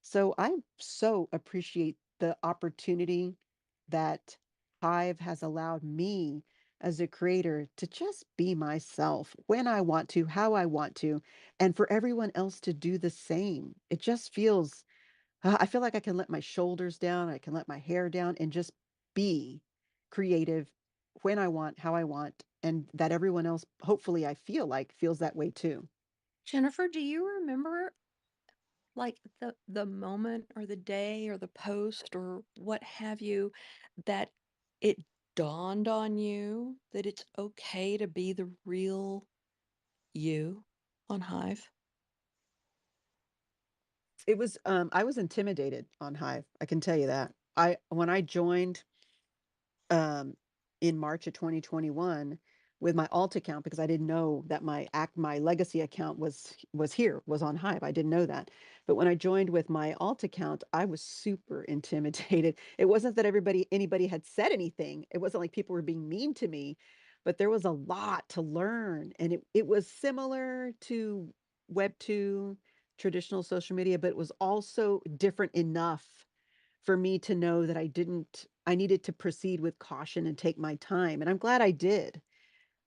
So I so appreciate the opportunity that Hive has allowed me as a creator to just be myself when I want to, how I want to, and for everyone else to do the same. It just feels, I feel like I can let my shoulders down, I can let my hair down and just be creative when I want, how I want, and that everyone else, hopefully, I feel like feels that way too. Jennifer, do you remember like the moment or the day or the post or what have you that it dawned on you that it's okay to be the real you on Hive? It was I was intimidated on Hive. I can tell you that. I when I joined um in March of 2021, with my alt account because I didn't know that my legacy account was on Hive. I didn't know that. But when I joined with my alt account, I was super intimidated. It wasn't that anybody had said anything. It wasn't like people were being mean to me, but there was a lot to learn. And it was similar to Web 2, traditional social media, but it was also different enough for me to know that I needed to proceed with caution and take my time. And I'm glad I did,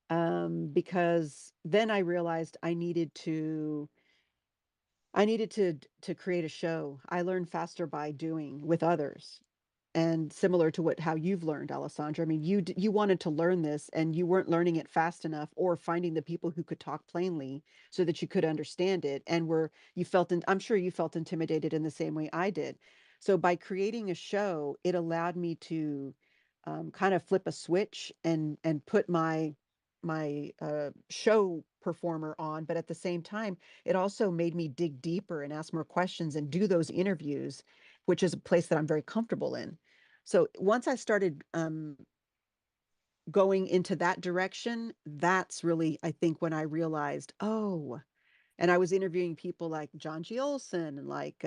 because then I realized I needed to create a show. I learn faster by doing with others. And similar to what how you've learned, Alessandra. I mean, you wanted to learn this and you weren't learning it fast enough or finding the people who could talk plainly so that you could understand it. And I'm sure you felt intimidated in the same way I did. So by creating a show, it allowed me to kind of flip a switch and put my show performer on, but at the same time, it also made me dig deeper and ask more questions and do those interviews, which is a place that I'm very comfortable in. So once I started going into that direction, that's really, I think, when I realized, oh, and I was interviewing people like John G. Olson and like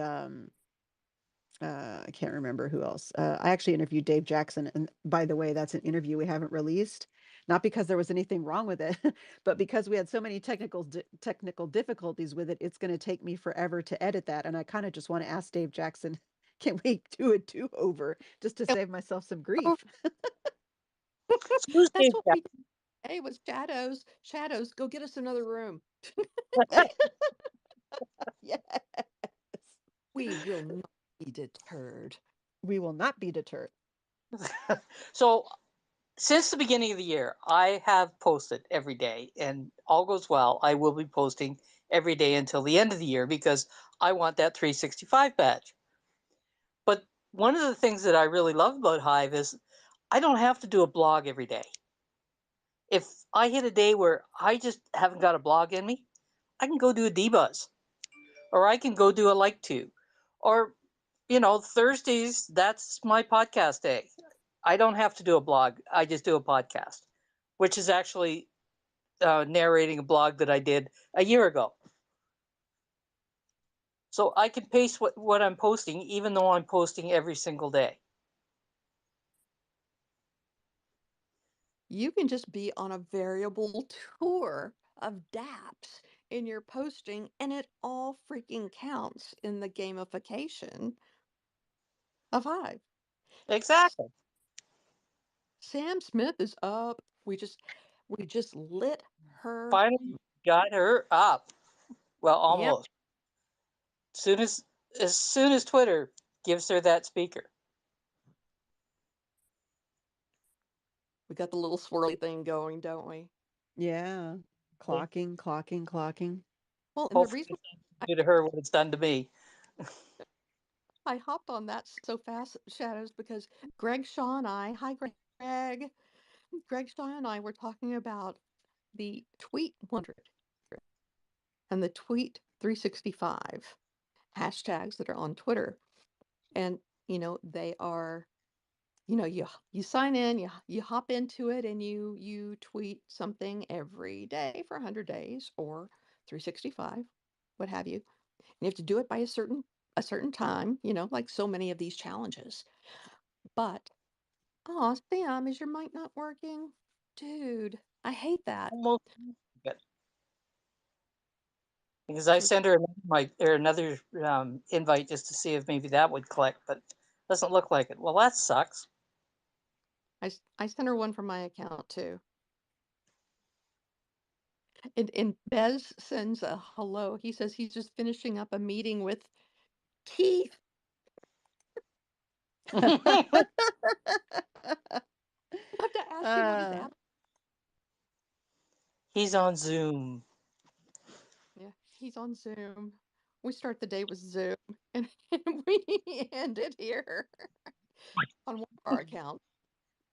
I can't remember who else. I actually interviewed Dave Jackson, and by the way, that's an interview we haven't released, not because there was anything wrong with it, but because we had so many technical difficulties with it. It's going to take me forever to edit that, and I kind of just want to ask Dave Jackson, can we do a do-over just to save myself some Oh, grief? Who's that's Dave what Jack- we did today was shadows. Shadows, go get us another room. Yes, We will not be deterred. we will not be deterred. So since the beginning of the year, I have posted every day, and all goes well. I will be posting every day until the end of the year because I want that 365 badge. But one of the things that I really love about Hive is I don't have to do a blog every day. If I hit a day where I just haven't got a blog in me, I can go do a debuzz, or I can go do a like to, or Thursdays, that's my podcast day. I don't have to do a blog. I just do a podcast, which is actually narrating a blog that I did a year ago. So I can pace what I'm posting, even though I'm posting every single day. You can just be on a variable tour of dApps in your posting, and it all freaking counts in the gamification of Hive. Exactly. Sam Smith is up. We just lit her. Finally got her up. Well, Yep, almost. Soon as soon as Twitter gives her that speaker. we got the little swirly thing going, don't we? Yeah, clocking. Well, and the Hopefully reason it's not to do to her what it's done to me. I hopped on that so fast, Shadows, because Greg Shaw and I, hi Greg, Greg Shaw and I were talking about the Tweet 100 and the Tweet 365 hashtags that are on Twitter. And, they are, you sign in, you hop into it and you tweet something every day for 100 days or 365, what have you. And you have to do it by a certain time, like so many of these challenges. But oh, Sam, is your mic not working? Dude, I hate that. Almost good. Because I So sent her another invite just to see if maybe that would click, but doesn't look like it. Well, that sucks. I sent her one from my account too. And Bez sends a hello. He says he's just finishing up a meeting with Keith. I have to ask him what his uh, app. He's on Zoom. Yeah, he's on Zoom. We start the day with Zoom, and, and we end it here on one of our accounts.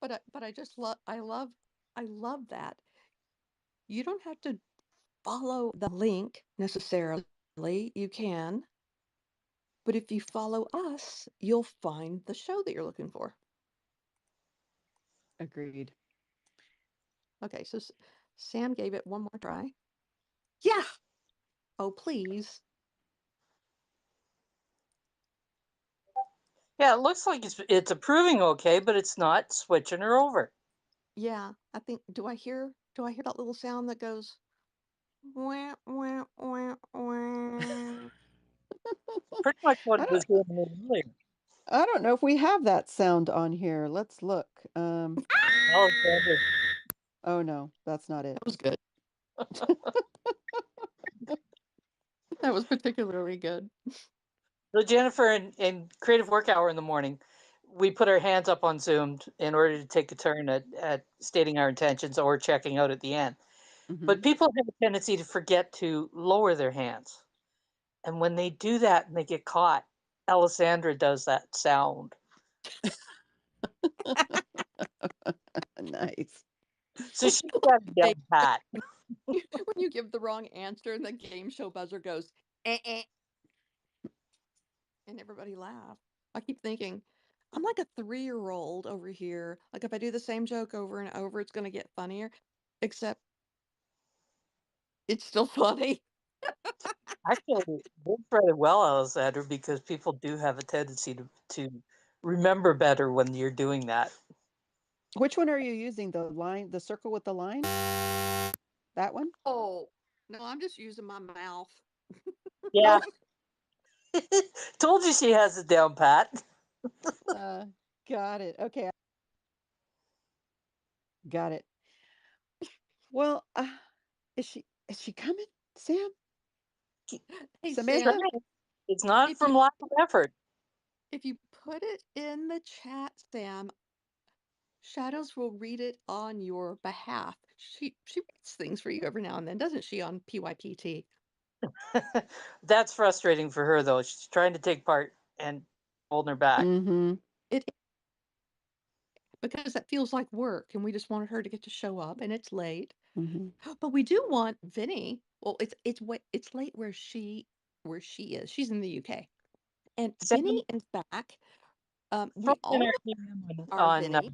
But I just I love that. You don't have to follow the link necessarily. You can, but if you follow us, you'll find the show that you're looking for. agreed. Okay, Sam gave it one more try. Yeah. Oh, please. Yeah, it looks like it's approving okay, but it's not switching her over. Yeah, I think do I hear that little sound that goes wah, wah, wah, wah. Pretty much what I it don't was doing earlier. I don't know if we have that sound on here. Let's look. Alexander. Oh no, that's not it. That was good. That was particularly good. So Jennifer and Creative Work Hour in the morning, we put our hands up on Zoom in order to take a turn at stating our intentions or checking out at the end. But Hmm. people have a tendency to forget to lower their hands. And when they do that and they get caught, Alessandra does that sound. Nice. So she's got a They down pat. when you give the wrong answer and the game show buzzer goes, eh, and everybody laughs. I keep thinking, I'm like a 3-year-old over here. Like if I do the same joke over and over, it's gonna get funnier. Except it's still funny. Actually, it works rather well, Alessandra, because people do have a tendency to remember better when you're doing that. Which one are you using? The line, the circle with the line? That one? Oh, no, I'm just using my mouth. Yeah, told you she has a down pat. Uh, got it. Okay, got it. Well, is she coming? Sam? Hey, She's Sam, Samantha? trying. It's not if you from lack of effort. if you put it in the chat, Sam, Shadows will read it on your behalf. She reads things for you every now and then, doesn't she, on PYPT? That's frustrating for her, though. She's trying to take part and holding her back. Mm-hmm. It because that feels like work, and we just wanted her to get to show up, and it's late. Mm-hmm. But we do want Vinny. Well, it's late where she is. She's in the UK, and Vinny 7, is back. from We all know NRTM our on Vinny.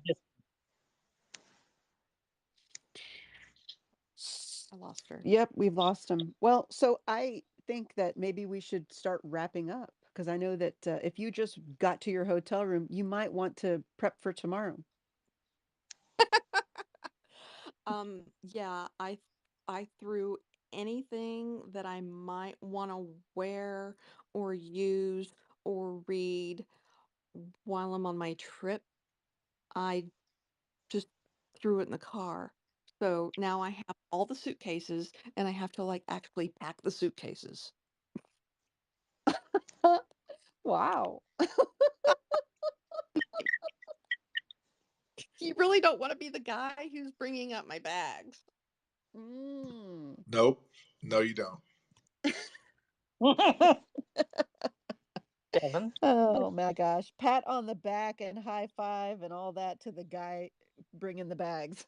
I lost her. Yep, we've lost him. Well, so I think that maybe we should start wrapping up because I know that if you just got to your hotel room, you might want to prep for tomorrow. Yeah, I threw anything that I might want to wear or use or read while I'm on my trip. I just threw it in the car. So now I have all the suitcases and I have to like actually pack the suitcases. Wow. You really don't want to be the guy who's bringing up my bags. Mm. Nope. No, you don't. Devin. Oh my gosh. Pat on the back and high five and all that to the guy bringing the bags.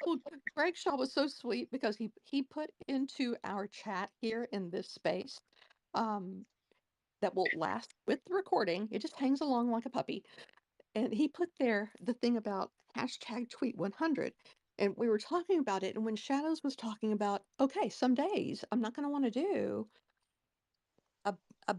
Well, Greg Shaw was so sweet because he put into our chat here in this space um that will last with the recording. It just hangs along like a puppy. And he put there the thing about hashtag tweet 100. And we were talking about it. And when Shadows was talking about, okay, some days I'm not going to want to do a, a,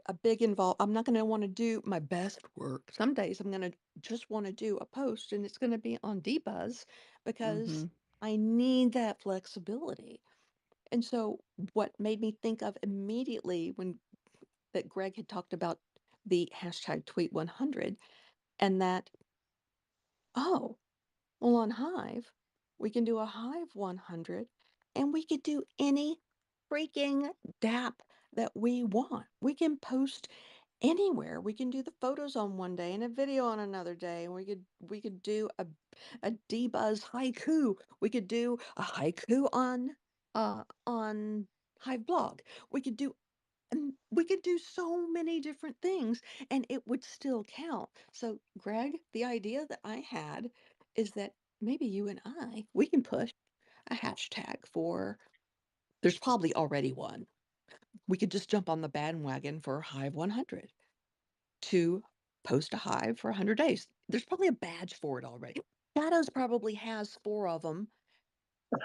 a big involve. I'm not going to want to do my best work. Some days I'm going to just want to do a post and it's going to be on Dbuzz Mm-hmm. because I need that flexibility. And so what made me think of immediately when that Greg had talked about the hashtag tweet 100 and that, oh, well, on Hive, we can do a Hive 100 and we could do any freaking DAP that we want. We can post anywhere. We can do the photos on one day and a video on another day. And we could do a debuzz haiku. We could do a haiku on Hive blog. We could do and we could do so many different things and it would still count. So, Greg, the idea that I had is that maybe you and we can push a hashtag for, there's probably already one. We could just jump on the bandwagon for Hive 100 to post a hive for 100 days. There's probably a badge for it already. Shadows probably has 4 of them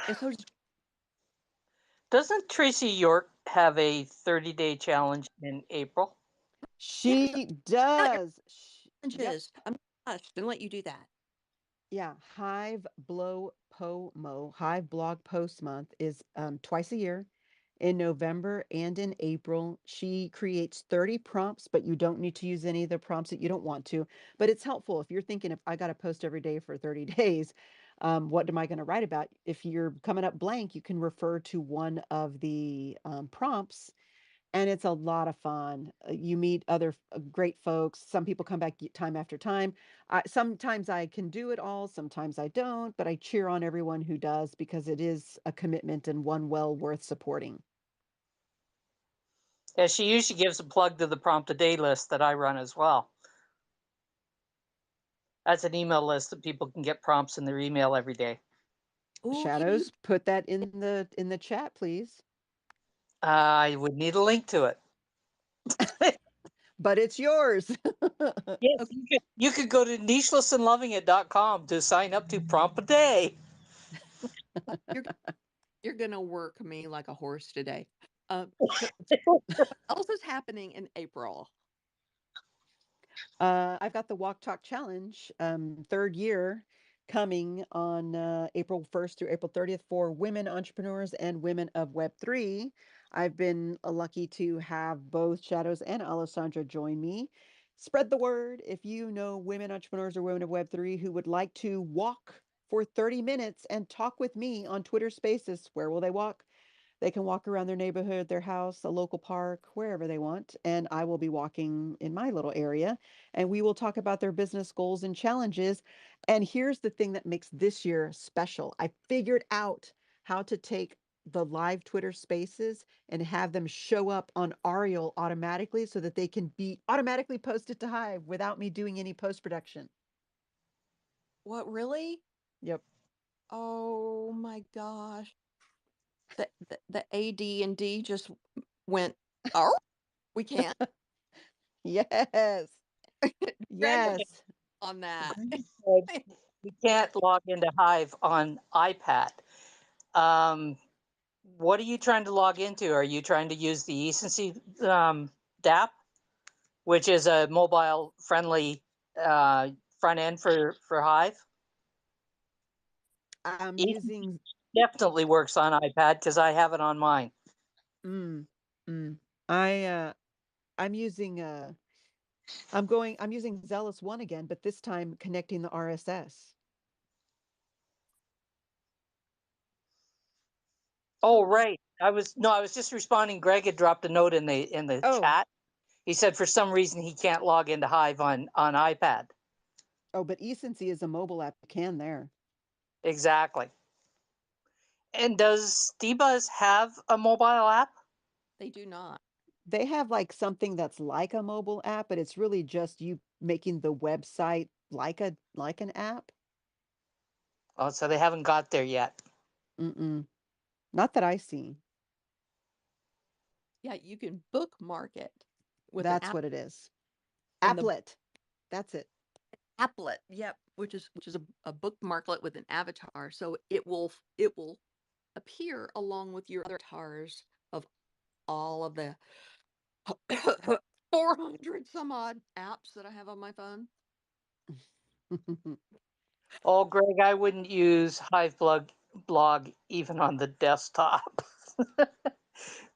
And so does Doesn't Tracy York have a 30-day challenge in April? yes, She out your does. Yep. challenges. I'm gonna let you do that. Yeah, Hive Blog Post Month is twice a year in November and in April. She creates 30 prompts, but you don't need to use any of the prompts that you don't want to. But it's helpful if you're thinking, if I got to post every day for 30 days, what am I going to write about? If you're coming up blank, you can refer to one of the prompts, and it's a lot of fun. You meet other great folks. Some people come back time after time. Sometimes I can do it all, sometimes I don't, but I cheer on everyone who does because it is a commitment and one well worth supporting. Yeah, she usually gives a plug to the prompt a day list that I run as well. That's an email list that people can get prompts in their email every day. Oh, can you? Shadows, put that in the chat, please. I would need a link to it. But it's yours. Yes, Okay, you could go to nichelessandlovingit.com to sign up to prompt a day. you're you're gonna work me like a horse today. So what else is happening in April? I've got the Walk Talk Challenge, third year, coming on April 1st through April 30th for women entrepreneurs and women of Web3. I've been lucky to have both Shadows and Alessandra join me. Spread the word if you know women entrepreneurs or women of Web3 who would like to walk for 30 minutes and talk with me on Twitter Spaces. Where will they walk? They can walk around their neighborhood, their house, a local park, wherever they want. And I will be walking in my little area and we will talk about their business goals and challenges. And here's the thing that makes this year special. I figured out how to take the live Twitter spaces and have them show up on Ariel automatically so that they can be automatically posted to Hive without me doing any post production. What really? Yep. Oh my gosh. The AD&D just went, "Oh, we can't." Yes. Greg Yes. on that. Greg said you can't log into Hive on iPad. Um, what are you trying to log into? Are you trying to use the Ecency DApp, which is a mobile friendly front end for Hive? I'm Ecency using definitely works on iPad because I have it on mine. mm, mm. I'm using I'm using Zealous One again, but this time connecting the RSS. Oh, So right. I was just responding. Greg had dropped a note in the Oh, chat. He said for some reason he can't log into Hive on iPad. oh, but Ecency is a mobile app. You can there. Exactly. And does Debuzz have a mobile app? they do not. They have like something that's like a mobile app, but it's really just you making the website like an app. Oh, so they haven't got there yet. Mm-mm. Not that I see. Yeah, you can bookmark it with an That's app what it is. in the Applet. That's it. applet. Yep, which is a bookmarklet with an avatar. So it will appear along with your other avatars of all of the 400 some odd apps that I have on my phone. Oh, Greg, I wouldn't use Hive blog even on the desktop.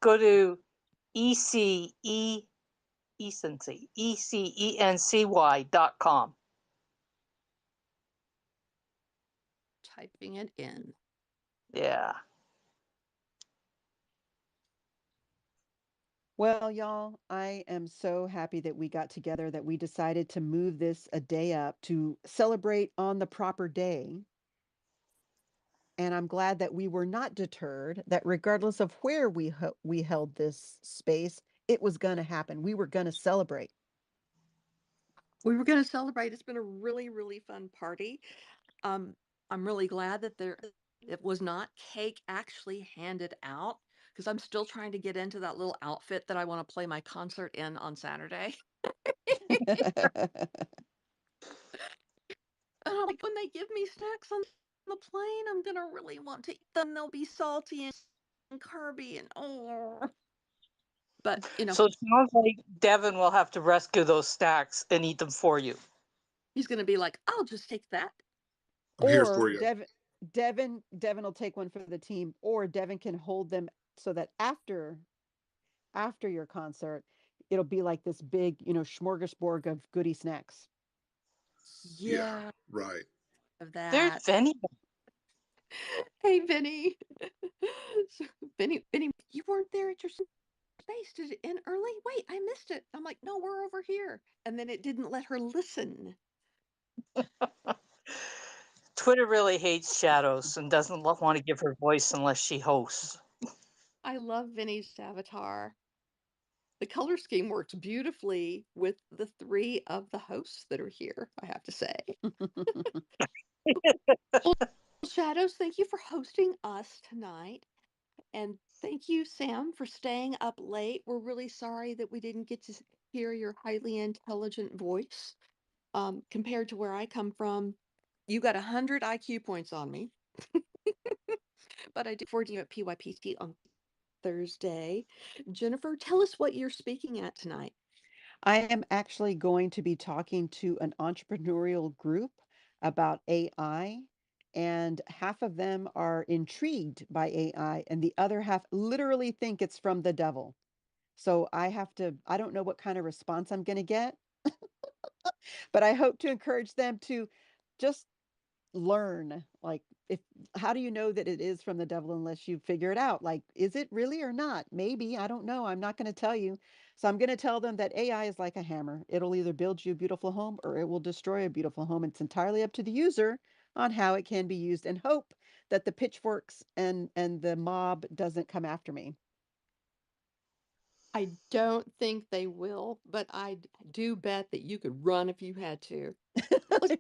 Go to ECE Ecency, ECENCY.com. Typing it in. Yeah. Well, y'all, I am so happy that we got together, that we decided to move this a day up to celebrate on the proper day. And I'm glad that we were not deterred, that regardless of where we held this space, it was going to happen. We were going to celebrate. We were going to celebrate. It's been a really, really fun party. Um, I'm really glad that there it was not cake actually handed out because I'm still trying to get into that little outfit that I want to play my concert in on Saturday. And I'm like, when they give me snacks on the plane, I'm gonna really want to eat them. They'll be salty and carby and but So it sounds like Devin will have to rescue those snacks and eat them for you. he's gonna be like, I'll just take that. I'm here Or for you. Devin will take one for the team, or Devin can hold them so that after your concert, it'll be like this big, smorgasbord of goodie snacks. Yeah, Yeah, right. of There's that. Vinny. Hey, Vinny. So, Vinny, you weren't there at your space. Did it end early? Wait, I missed it. I'm like, no, we're over here. And then it didn't let her listen. Twitter really hates shadows and doesn't want to give her voice unless she hosts. I love Vinny's avatar. The color scheme works beautifully with the three of the hosts that are here, I have to say. Well, Shadows, thank you for hosting us tonight. And thank you, Sam, for staying up late. We're really sorry that we didn't get to hear your highly intelligent voice. Compared to where I come from, you got 100 IQ points on me. But I do forward you at PYPT on Thursday. Jennifer, tell us what you're speaking at tonight. I am actually going to be talking to an entrepreneurial group about AI, and half of them are intrigued by AI, and the other half literally think it's from the devil. So I don't know what kind of response I'm going to get, but I hope to encourage them to just learn. Like, if how do you know that it is from the devil unless you figure it out? Like, is it really or not? Maybe, I don't know. I'm not going to tell you. So I'm going to tell them that AI is like a hammer. It'll either build you a beautiful home or it will destroy a beautiful home. It's entirely up to the user on how it can be used, and hope that the pitchforks and the mob doesn't come after me. I don't think they will, but do bet that you could run if you had to. Look,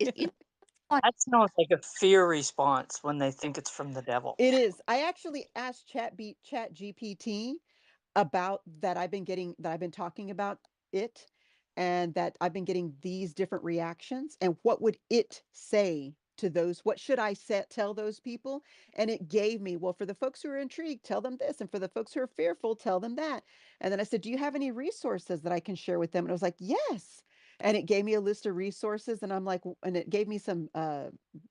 That sounds like a fear response when they think it's from the devil. It is. I actually asked Chat GPT about that I've been talking about it, and that I've been getting these different reactions, and what would it say to those, what should I tell those people? And it gave me, well, for the folks who are intrigued, tell them this, and for the folks who are fearful, tell them that. And then I said, do you have any resources that I can share with them? And I was like, yes. And it gave me a list of resources, and I'm like, and it gave me some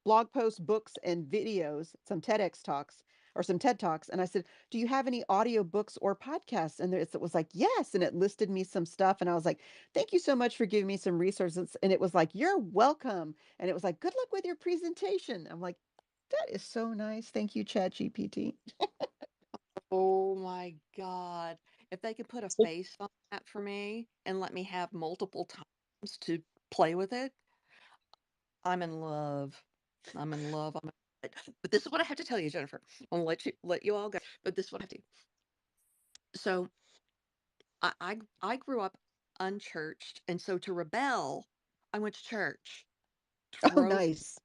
blog posts, books, and videos, some TEDx talks or some TED talks. And I said, do you have any audio books or podcasts? And it was like, yes. And it listed me some stuff. And I was like, thank you so much for giving me some resources. And it was like, you're welcome. And it was like, good luck with your presentation. I'm like, that is so nice. Thank you, Chat GPT. oh my God. If they could put a face on that for me and let me have multiple times to play with it, I'm in love. I'm in love. But this is what I have to tell you, Jennifer. I'll let you all go. But this is what I have to. So I grew up unchurched, and so to rebel, I went to church. Oh, Drove nice.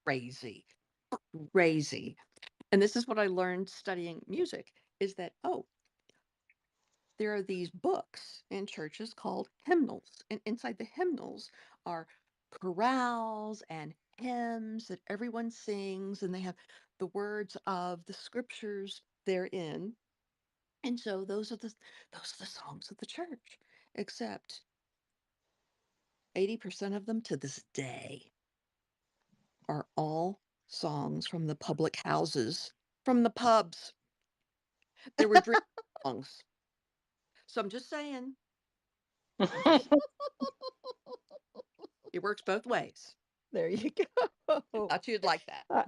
crazy, crazy. And this is what I learned studying music is that, oh, there are these books in churches called hymnals. And inside the hymnals are chorales and hymns that everyone sings, and they have the words of the scriptures therein. And so those are the songs of the church, except 80% of them to this day are all songs from the public houses, from the pubs. There were drink songs. So I'm just saying, I'm just it works both ways. There you go. Thought you'd like that. Uh,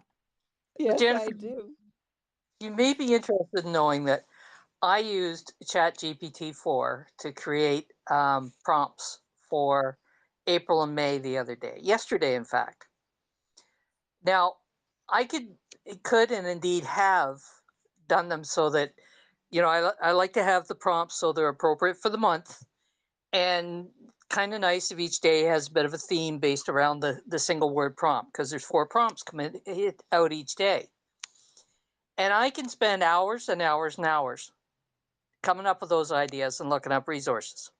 yes, I Jennifer, do. you may be interested in knowing that I used ChatGPT 4 to create prompts for April and May the other day, yesterday, in fact. Now, I could and indeed have done them so that, I like to have the prompts so they're appropriate for the month, and kind of nice if each day has a bit of a theme based around the single word prompt, because there's 4 prompts coming out each day. And I can spend hours and hours and hours coming up with those ideas and looking up resources.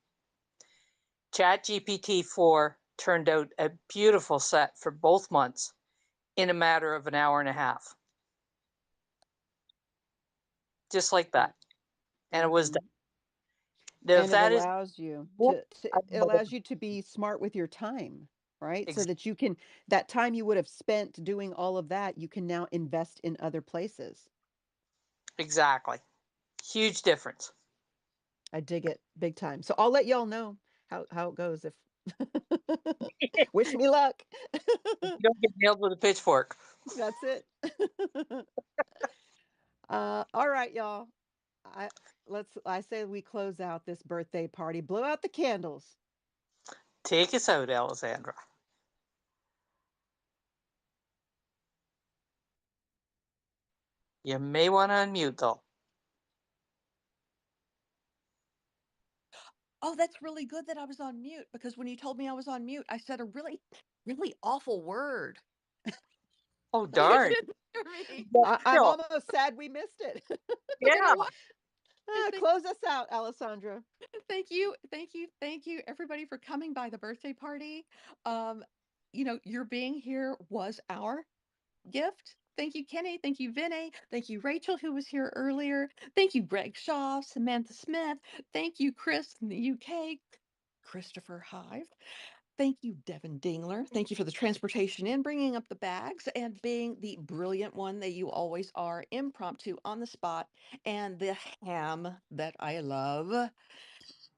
ChatGPT 4 turned out a beautiful set for both months. in a matter of an hour and a half. Just like that. And it was done. Mhm. Now, if And it that is allows you more, I it don't know what allows you to be smart with your time, right? So ex- that you can that time you would have spent doing all of that, you can now invest in other places. exactly. Huge difference. I dig it big time. So I'll let y'all know how it goes if wish me luck. You don't get nailed with a pitchfork. That's it. All right, y'all. I I say we close out this birthday party. Blow out the candles. Take us out, Alessandra. You may want to unmute though. Oh, that's really good that I was on mute because when you told me I was on mute, I said a really, really awful word. Oh You darn. didn't hear me. But I'm still, almost sad we missed it. But you know yeah. what? Thank, Close us out, Alessandra. thank you, everybody, for coming by the birthday party. Um, your being here was our gift. Thank you, Kenny. Thank you, Vinny. Thank you, Rachel, who was here earlier. Thank you, Greg Shaw, Samantha Smith. Thank you, Chris in the UK, Christopher Hive. Thank you, Devin Dingler. Thank you for the transportation in, bringing up the bags, and being the brilliant one that you always are, impromptu, on the spot, and the ham that I love. Don't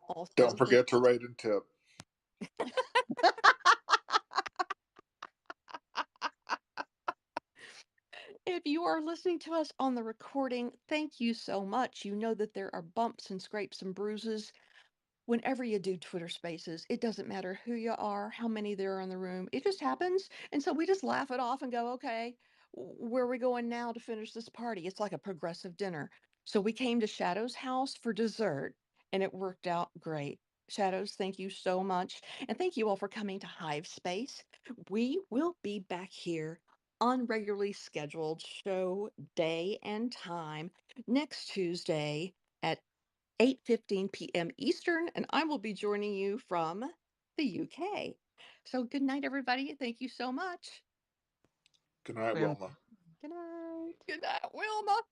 Also, thank forget to rate and tip. if you are listening to us on the recording, thank you so much. You know that there are bumps and scrapes and bruises whenever you do Twitter spaces. It doesn't matter who you are, how many there are in the room. It just happens. And so we just laugh it off and go, okay, where are we going now to finish this party? It's like a progressive dinner. So we came to Shadow's house for dessert and it worked out great. Shadows, thank you so much. And thank you all for coming to Hive Space. We will be back here on regularly scheduled show day and time next Tuesday at 8:15 p.m. Eastern, and I will be joining you from the UK. So good night, everybody. Thank you so much. Good night, Um, Wilma. Good night. Good night, Wilma.